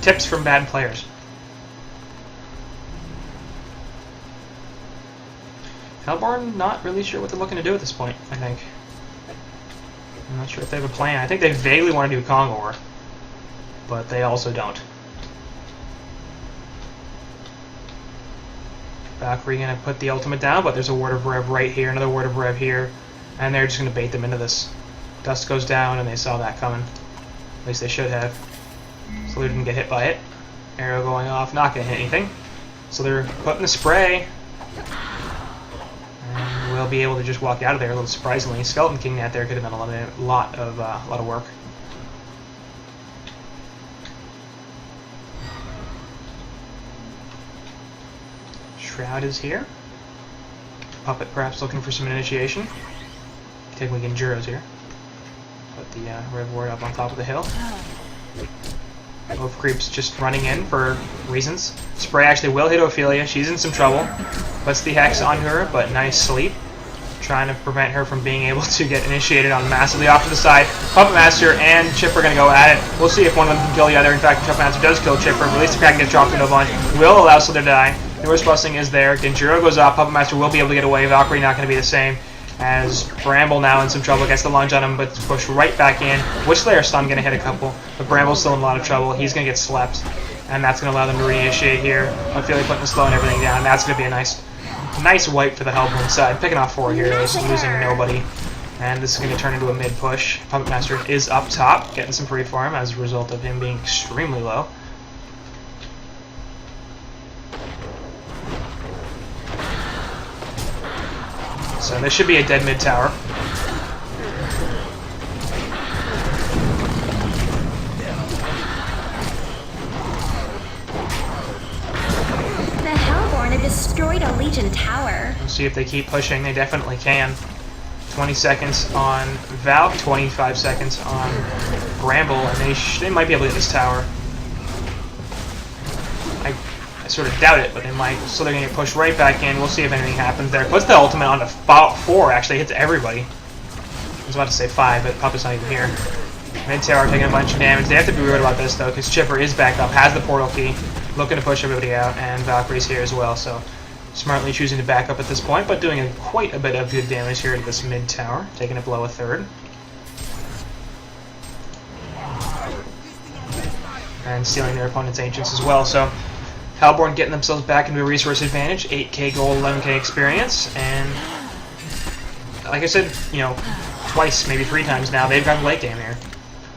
Tips from bad players. Hellborn, not really sure what they're looking to do at this point, I think. I'm not sure if they have a plan. I think they vaguely want to do Kongor, but they also don't. Valkyrie gonna put the ultimate down, but there's a Word of Rev right here, another Word of Rev here, and they're just gonna bait them into this. Dust goes down, and they saw that coming. At least they should have. So they didn't get hit by it. Arrow going off, not gonna hit anything. So they're putting the spray. And we'll be able to just walk out of there a little surprisingly. Skeleton King that there could have done a lot of work. Shroud is here. Puppet perhaps looking for some initiation. Technically Genjuro's here. Put the Rev Ward up on top of the hill. Both creeps just running in for reasons. Spray actually will hit Ophelia. She's in some trouble. Puts the Hex on her, but nice sleep. Trying to prevent her from being able to get initiated on massively off to the side. Puppet Master and Chipper are going to go at it. We'll see if one of them can kill the other. In fact, Puppet Master does kill Chipper. Release the Kraken, gets dropped into a bunch. Will allow Slither to die. Norse Busting is there. Genjuro goes off. Puppet Master will be able to get away. Valkyrie not going to be the same. As Bramble now in some trouble, gets the lunge on him, but pushed right back in. Witchslayer stun going to hit a couple, but Bramble's still in a lot of trouble. He's going to get slept, and that's going to allow them to reinitiate here. Ophelia putting the slow and everything down. That's going to be a nice wipe for the Hellborn side. Picking off 4 heroes, losing nobody, and this is going to turn into a mid push. Puppet Master is up top, getting some free farm as a result of him being extremely low. So this should be a dead mid tower. The Hellborn have destroyed a Legion tower. We'll see if they keep pushing. They definitely can. 20 seconds on Valk, 25 seconds on Bramble, and they might be able to hit this tower. I sort of doubt it, but they might. So they're going to get pushed right back in. We'll see if anything happens there. Puts the ultimate on to 4, actually hits everybody. I was about to say 5, but Puppet's not even here. Mid tower taking a bunch of damage. They have to be worried about this, though, because Chipper is back up, has the portal key, looking to push everybody out, and Valkyrie's here as well, so smartly choosing to back up at this point, but doing quite a bit of good damage here to this mid tower, taking it below a third. And stealing their opponent's Ancients as well, so Hellborn getting themselves back into a resource advantage, 8k gold, 11k experience, and like I said, you know, twice, maybe 3 times now, they've got the late game here.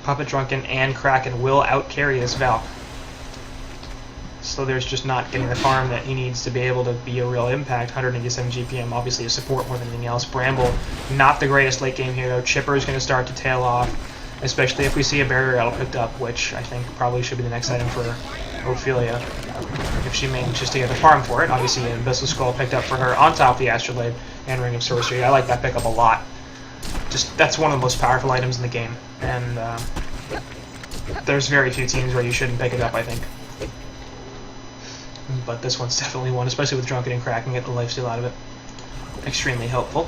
Puppet, Drunken, and Kraken will out-carry this Valk. So there's just not getting the farm that he needs to be able to be a real impact. 187 GPM, obviously a support more than anything else. Bramble, not the greatest late game hero. Chipper is going to start to tail off, especially if we see a barrier idol picked up, which I think probably should be the next item for Ophelia, if she manages to get the farm for it. Obviously, an Abyssal Skull picked up for her on top of the Astrolabe and Ring of Sorcery. I like that pickup a lot. Just that's one of the most powerful items in the game, and there's very few teams where you shouldn't pick it up, I think. But this one's definitely one, especially with Drunken and Kraken, get the lifesteal out of it. Extremely helpful.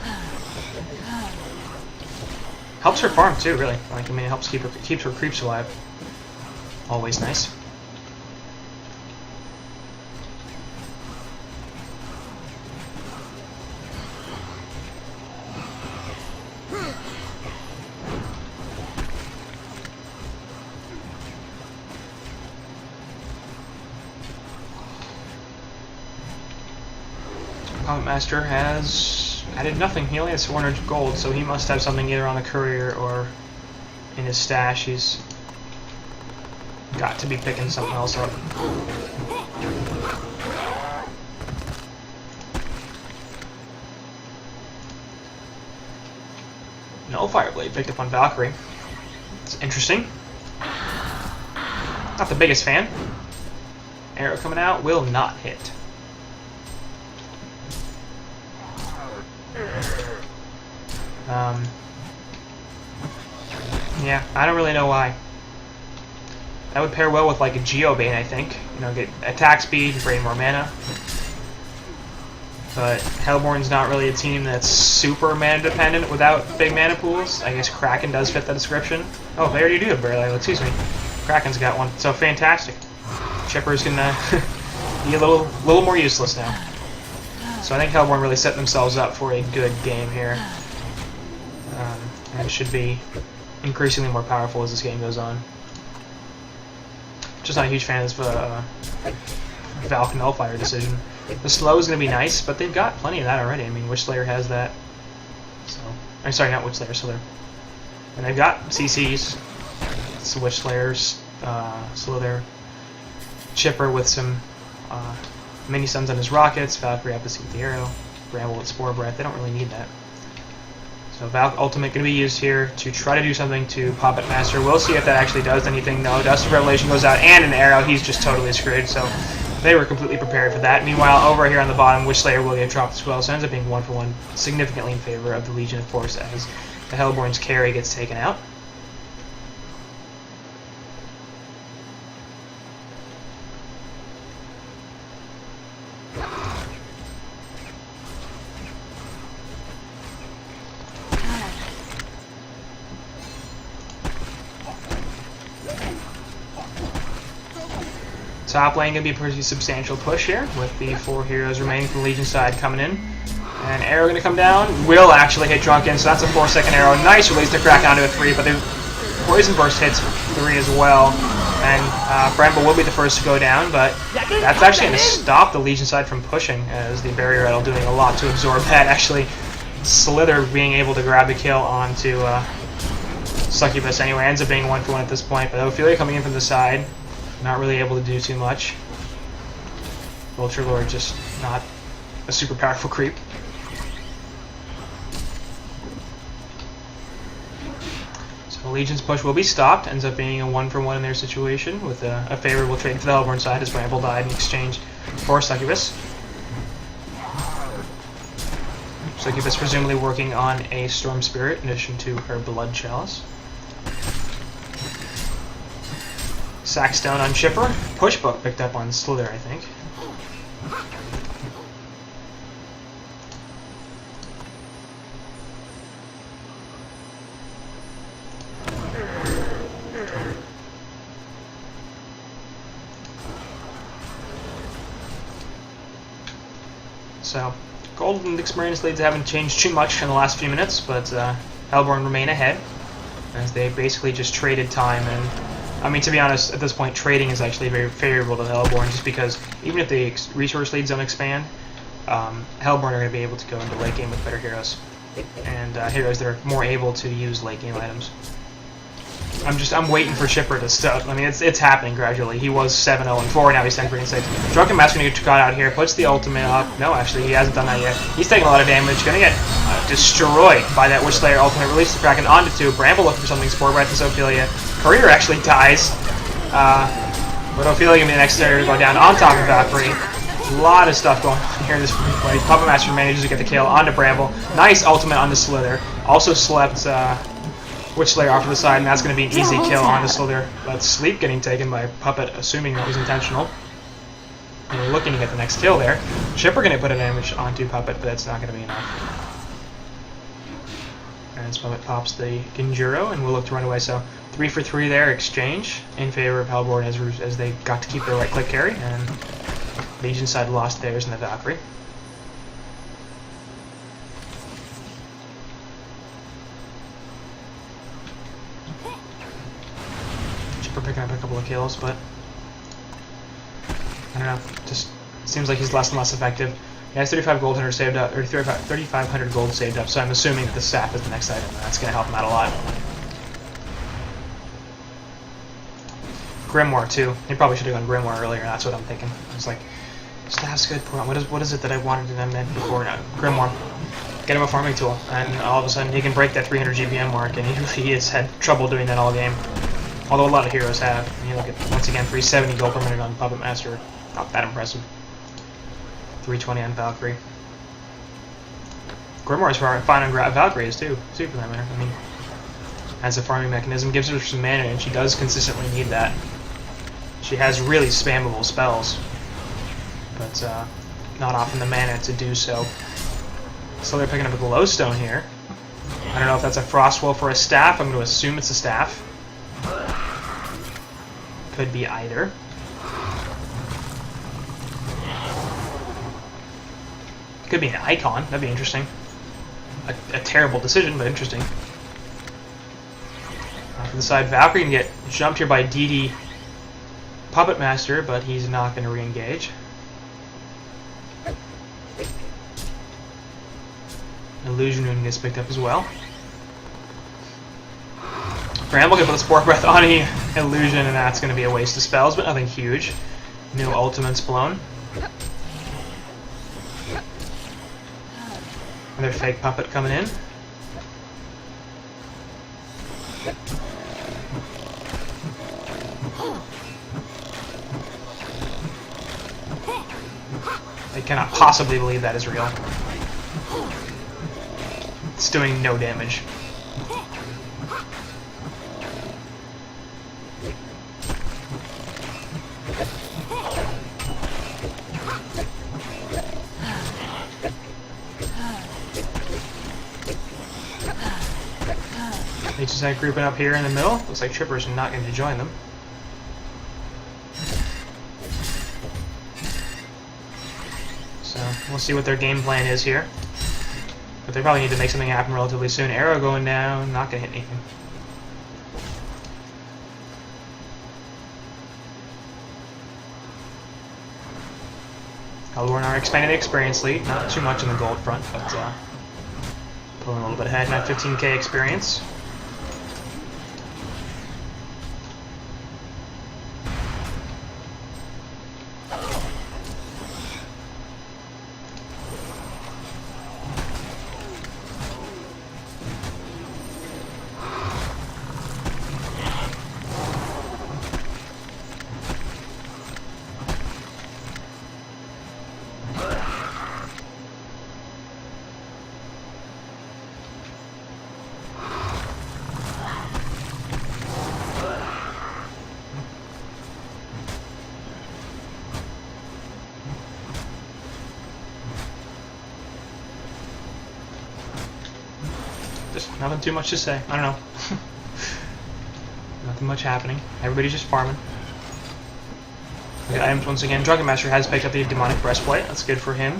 Helps her farm too, really. Like, I mean, it helps keeps her creeps alive. Always nice. Puppet Master has added nothing. He only has 400 gold, so he must have something either on the courier or in his stash. He's got to be picking something else up. No Fireblade picked up on Valkyrie. It's interesting. Not the biggest fan. Arrow coming out will not hit. Yeah, I don't really know why. That would pair well with like a Geobane, I think. You know, get attack speed and drain more mana. But Hellborn's not really a team that's super mana dependent without big mana pools. I guess Kraken does fit the description. Oh, they already do have Barely. Excuse me. Kraken's got one. So fantastic. Chipper's gonna be a little more useless now. So I think Hellborn really set themselves up for a good game here. And should be increasingly more powerful as this game goes on. Just not a huge fan of this Valk Nullifier decision. The slow is going to be nice, but they've got plenty of that already. I mean, Witchslayer has that. So, I'm sorry, not Witchslayer, Slither. And they've got CCs. It's Witchslayers, Slither, Chipper with some mini suns on his rockets, Valkyrie up to the arrow, Bramble with Spore Breath. They don't really need that. So Valk Ultimate going to be used here to try to do something to Puppet Master. We'll see if that actually does anything. No, Dust of Revelation goes out and an arrow. He's just totally screwed. So they were completely prepared for that. Meanwhile, over here on the bottom, Witchslayer will get dropped as well. So it ends up being 1-for-1, significantly in favor of the Legion, of course, as the Hellborn's carry gets taken out. Top lane going to be a pretty substantial push here, with the 4 heroes remaining from the Legion side coming in. And arrow going to come down, will actually hit Drunken, so that's a 4-second arrow. Nice release to crack onto a 3, but the Poison Burst hits 3 as well. And Bramble will be the first to go down, but that's actually going to stop the Legion side from pushing, as the Barrier Rattle doing a lot to absorb that. Actually, Slither being able to grab the kill onto Succubus anyway, ends up being 1-for-1 at this point, but Ophelia coming in from the side. Not really able to do too much. Vulture Lord just not a super powerful creep. So Legion's push will be stopped. Ends up being a 1-for-1 in their situation with a favorable trade for the Hellborn side as Bramble died in exchange for Succubus. Succubus presumably working on a Storm Spirit in addition to her Blood Chalice. Sackstone on Chipper. Pushbook picked up on Slither, I think. So, Gold and Experience leads haven't changed too much in the last few minutes, but Hellborn remain ahead as they basically just traded time. And I mean, to be honest, at this point, trading is actually very favorable to Hellborn, just because even if the resource leads don't expand, Hellborn are going to be able to go into late game with better heroes, and heroes that are more able to use late game items. I'm waiting for Chipper to stuff. I mean, it's happening gradually. He was 7-0-4, now he's 10-3-6. Drunken Master going to get caught out here, puts the ultimate up. No, actually, he hasn't done that yet. He's taking a lot of damage, going to get destroyed by that Witchslayer ultimate. Release the Kraken onto 2. Bramble looking for something. Spore Breath to Ophelia. Career actually dies. But Ophelia going to be the next player to go down on top of Valkyrie. A lot of stuff going on here in this play. Puppet Master manages to get the kill onto Bramble. Nice ultimate onto Slither. Also slept Witchslayer off to the side, and that's going to be an easy kill onto Slither. But Sleep getting taken by Puppet, assuming that was intentional. And we're looking to get the next kill there. Chipper going to put a damage onto Puppet, but that's not going to be enough. As Puppet pops the Ginjuro, and we'll look to run away. So 3 for 3 there, exchange in favor of Hellborn as they got to keep their right-click carry, and Legion side lost theirs in the Valkyrie. Picking up a couple of kills, but I don't know, just seems like he's less and less effective. He has 35 gold hunter saved up, or 3,500 gold saved up, so I'm assuming that the sap is the next item, and that's going to help him out a lot. Grimoire too. He probably should have gone Grimoire earlier, that's what I'm thinking. It's like, staff's good, what is it that I wanted to them before? No, Grimoire. Get him a farming tool, and all of a sudden he can break that 300 GPM mark, and he has had trouble doing that all game. Although a lot of heroes have. You look at, once again, 370 gold per minute on Puppet Master. Not that impressive. 320 on Valkyrie. Grimoire's fine on Valkyries too for that matter. I mean, as a farming mechanism, gives her some mana, and she does consistently need that. She has really spammable spells, but not often the mana to do so. So they're picking up a glowstone here. I don't know if that's a frost wolf or a staff. I'm going to assume it's a staff. Could be either. Could be an icon. That'd be interesting. A terrible decision, but interesting. From the side, Valkyrie can get jumped here by DD Puppet Master, but he's not going to re-engage. Illusion Rune gets picked up as well. Bramble can put the Spore Breath on the Illusion, and that's going to be a waste of spells, but nothing huge. No ultimates blown. Another fake puppet coming in. I cannot possibly believe that is real. It's doing no damage. They just had grouping up here in the middle. Looks like Tripper's not going to join them. So we'll see what their game plan is here. But they probably need to make something happen relatively soon. Arrow going down, not going to hit anything. Caldavar are expanding the experience lead. Not too much in the gold front, but pulling a little bit ahead. Now 15k experience. Just nothing too much to say. I don't know. Nothing much happening. Everybody's just farming. Look at items once again. Drunken Master has picked up the Demonic Breastplate. That's good for him.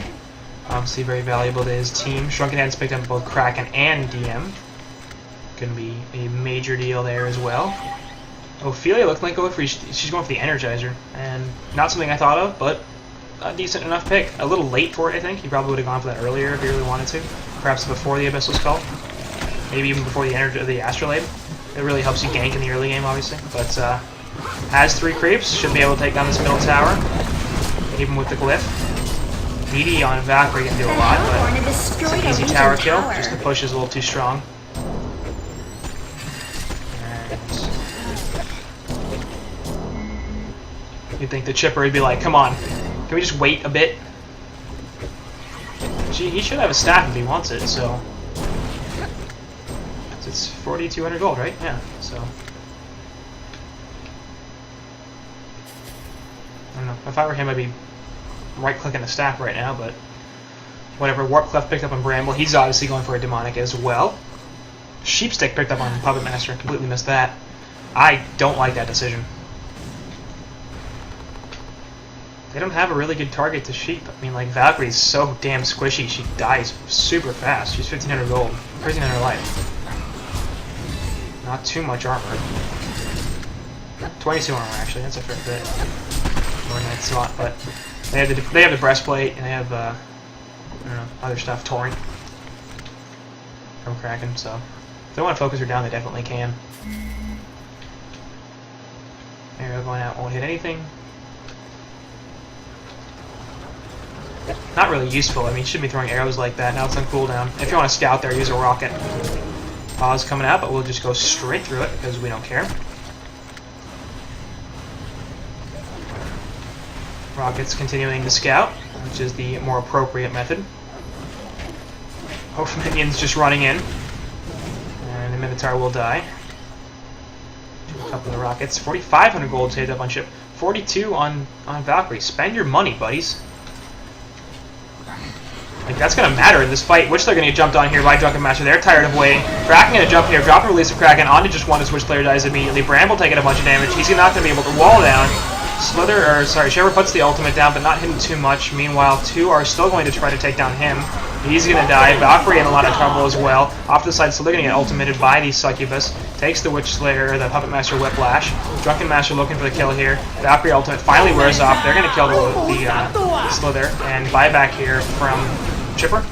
Obviously very valuable to his team. Shrunken Head's picked up both Kraken and DM. Gonna be a major deal there as well. Ophelia looked like she's going for the Energizer. And not something I thought of, but a decent enough pick. A little late for it, I think. He probably would have gone for that earlier if he really wanted to. Perhaps before the Abyssal Skull. Maybe even before the Astrolabe. It really helps you gank in the early game, obviously. But has 3 creeps, should be able to take down this middle tower, even with the glyph. DD on Valkyrie can do a lot, but it's an easy tower kill. Just the push is a little too strong. You'd think the Chipper would be like, come on, can we just wait a bit? He should have a staff if he wants it, so... It's 4,200 gold, right? Yeah, so... I don't know. If I were him, I'd be right-clicking the staff right now, but... Whatever. Warp Clef picked up on Bramble. He's obviously going for a Demonic as well. Sheepstick picked up on Puppet Master. Completely missed that. I don't like that decision. They don't have a really good target to Sheep. I mean, like, Valkyrie's so damn squishy. She dies super fast. She's 1,500 gold. 1,300 life. Not too much armor. 22 armor, actually. That's a fair bit. More than I thought, but they have the breastplate, and they have, I don't know, other stuff. Torrent. From Kraken, so... If they want to focus her down, they definitely can. Arrow going out won't hit anything. Not really useful. I mean, you shouldn't be throwing arrows like that. Now it's on cooldown. If you want to scout there, use a rocket. Pause coming out, but we'll just go straight through it because we don't care. Rockets continuing to scout, which is the more appropriate method. Hope minions just running in. And the Minotaur will die. Do a couple for the Rockets. 4,500 gold saved up on Chip. 42 on Valkyrie. Spend your money, buddies. Like, that's going to matter in this fight. Which they're going to get jumped on here by Drunken Master. They're tired of waiting. Kraken going to jump here, drop and release of Kraken onto just one, as Switch player dies immediately. Bramble taking a bunch of damage. He's not going to be able to wall down. Shiver puts the ultimate down, but not hitting too much. Meanwhile, 2 are still going to try to take down him. He's going to die. Valkyrie in a lot of trouble as well. Off to the side, so they're going to get ultimated by the Succubus. Takes the Witch Slayer, the Puppet Master Whiplash. Drunken Master looking for the kill here. Valkyrie ultimate finally wears off. They're going to kill the Slither. And buyback here from Chipper.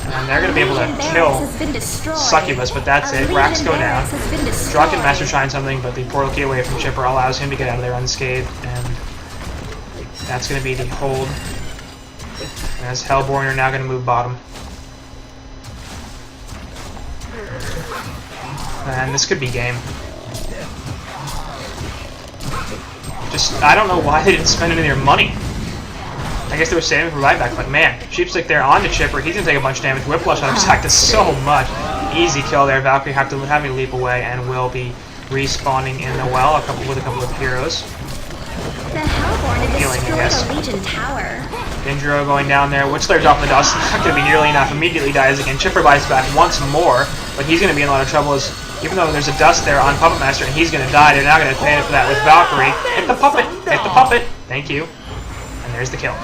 And they're going to be able to kill Succubus, but that's it. Racks go down. Drunken Master trying something, but the portal key away from Chipper allows him to get out of there unscathed, and that's going to be the hold. As Hellborn are now going to move bottom. And this could be game. I don't know why they didn't spend any of their money. I guess they were saving for buyback, but man, Sheepstick there on the Chipper. He's going to take a bunch of damage. Whiplash on him stacked so much. Easy kill there. Valkyrie having to leap away and will be respawning in the well with a couple of heroes. The Hellborn Healing, I guess. destroyed a Legion tower. Dendro going down there. Witch Slayer dropping the dust. Not going to be nearly enough. Immediately dies again. Chipper buys back once more, but he's going to be in a lot of trouble as even though there's a dust there on Puppet Master and he's going to die, they're now going to pay for that with Valkyrie. Hit the puppet! Hit the puppet! Thank you. And there's the kill.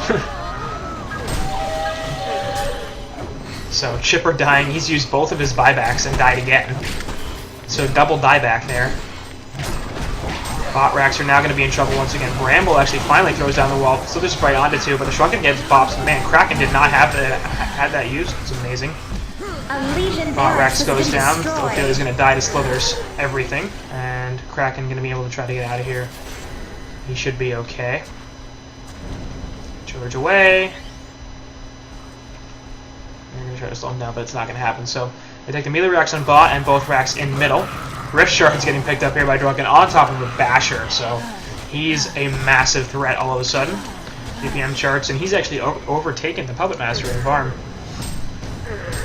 So Chipper dying. He's used both of his buybacks and died again. So double dieback there. Bot racks are now going to be in trouble once again. Bramble actually finally throws down the wall. So just right onto 2, but the Shrunken gets pops. Man, Kraken did not have that used. It's amazing. Bot racks goes down. Ophelia's going to die to Slither's everything. And Kraken going to be able to try to get out of here. He should be okay. Charge away. They're going to try to slow him down, but it's not going to happen. So they take the melee racks on bot and both racks in middle. Rift Shard's getting picked up here by Drunken on top of a Basher, so he's a massive threat all of a sudden. DPM charts, and he's actually overtaken the Puppet Master in Varm.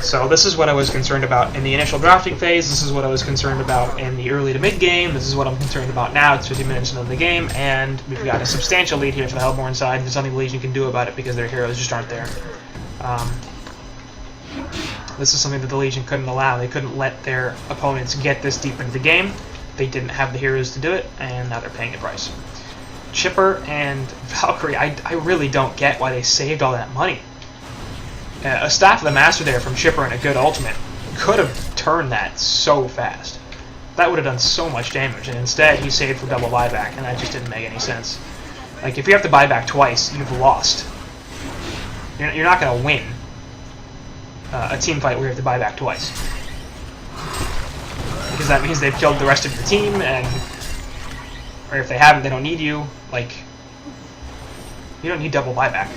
So this is what I was concerned about in the initial drafting phase. This is what I was concerned about in the early to mid game. This is what I'm concerned about now. It's 50 minutes into the game, and we've got a substantial lead here for the Hellborn side. There's nothing the Legion can do about it because their heroes just aren't there. This is something that the Legion couldn't allow. They couldn't let their opponents get this deep into the game. They didn't have the heroes to do it, and now they're paying the price. Chipper and Valkyrie, I really don't get why they saved all that money. A Staff of the Master there from Chipper and a good ultimate could have turned that so fast. That would have done so much damage, and instead he saved for double buyback, and that just didn't make any sense. Like, if you have to buy back twice, you've lost. You're not going to win a team fight where you have to buy back twice. Because that means they've killed the rest of your team, and or if they haven't, they don't need you. Like, you don't need double buyback.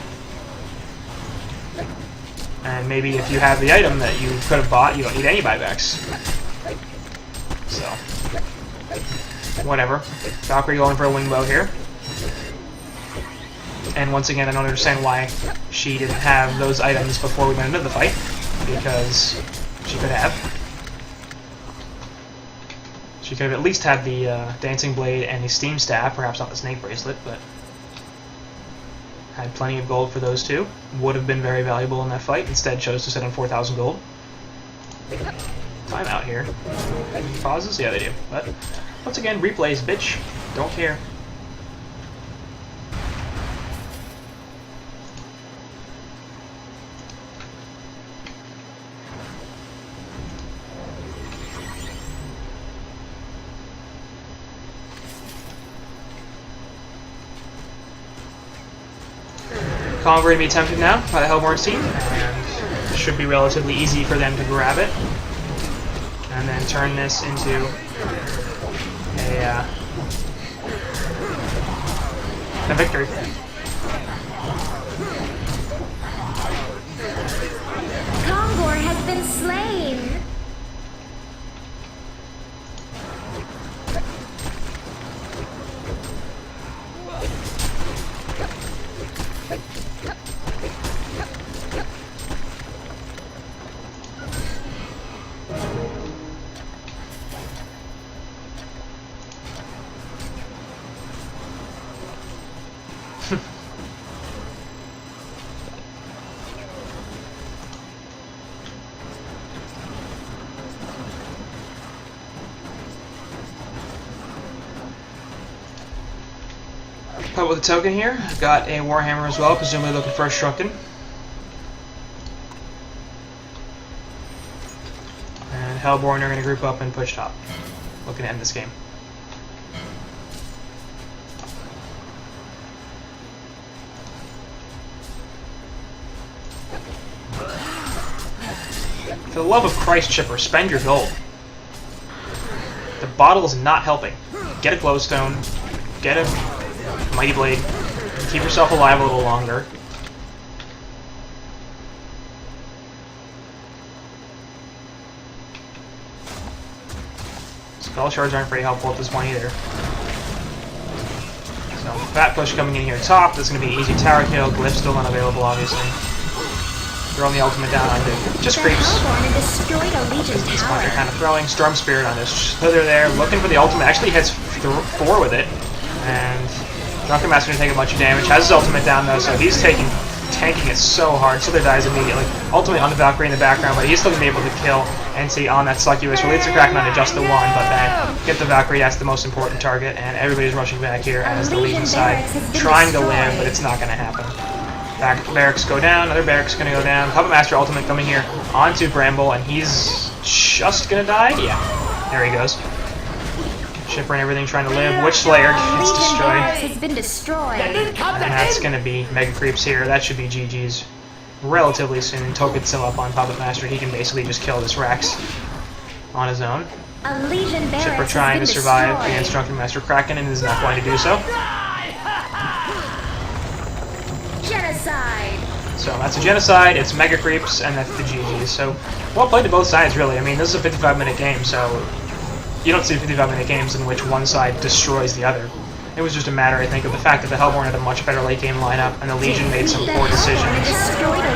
And maybe if you have the item that you could have bought, you don't need any buybacks. So, whatever. Valkyrie going for a wing bow here. And once again, I don't understand why she didn't have those items before we went into the fight. Because she could have. She could have at least had the Dancing Blade and the Steam Staff, perhaps not the Snake Bracelet, but had plenty of gold for those two. Would have been very valuable in that fight. Instead chose to sit on 4,000 gold. Timeout here. Pauses? Yeah, they do. But once again, replays, bitch. Don't care. Convoy going to be attempted now by the Hellborn team, and it should be relatively easy for them to grab it, and then turn this into a victory. Convoy has been slain. But with the token here, I've got a Warhammer as well, presumably looking for a Shrunken. And Hellborn are going to group up and push top. Looking to end this game. For the love of Christ, Chipper, spend your gold. The bottle is not helping. Get a glowstone. Get a mighty blade. Keep yourself alive a little longer. Spell shards aren't very helpful at this point either. So, fat push coming in here top. That's going to be an easy tower kill. Glyph still unavailable, obviously. Throwing the ultimate down onto just creeps. Because this one are kind of throwing Storm Spirit on this Slither there, looking for the ultimate. Actually hits 4 with it, and Drunken Master didn't take a bunch of damage. Has his ultimate down though, so he's tanking it so hard. Slither dies immediately. Ultimate on the Valkyrie in the background, but he's still gonna be able to kill NC on that Succubus. Release the Kraken onto just the one, but then get the Valkyrie. That's the most important target, and everybody's rushing back here as the Legion side trying to live, but it's not gonna happen. Back barracks go down, other barracks gonna go down. Puppet Master ultimate coming here onto Bramble, and he's just gonna die? Yeah. There he goes. Shipper and everything trying to live. Witch Slayer gets destroyed. Has been destroyed. And that's gonna be Mega Creeps here. That should be GG's relatively soon. Token's still up on Puppet Master. He can basically just kill this Rex on his own. A Legion barracks Shipper trying to survive destroyed. against Drunken Master Kraken and is not going to do so. Genocide. So that's a genocide, it's Mega Creeps, and that's the GG's. So, well played to both sides, really. I mean, this is a 55-minute game, so you don't see 55-minute games in which one side destroys the other. It was just a matter, I think, of the fact that the Hellborn had a much better late-game lineup, and the Legion made some poor decisions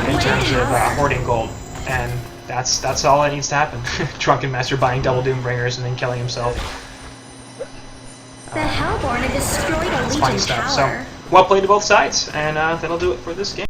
in terms of hoarding gold. And that's all that needs to happen. Drunken Master buying double Doombringers and then killing himself. The Hellborn had destroyed a It's funny Legion stuff. tower. So, well played to both sides, and that'll do it for this game.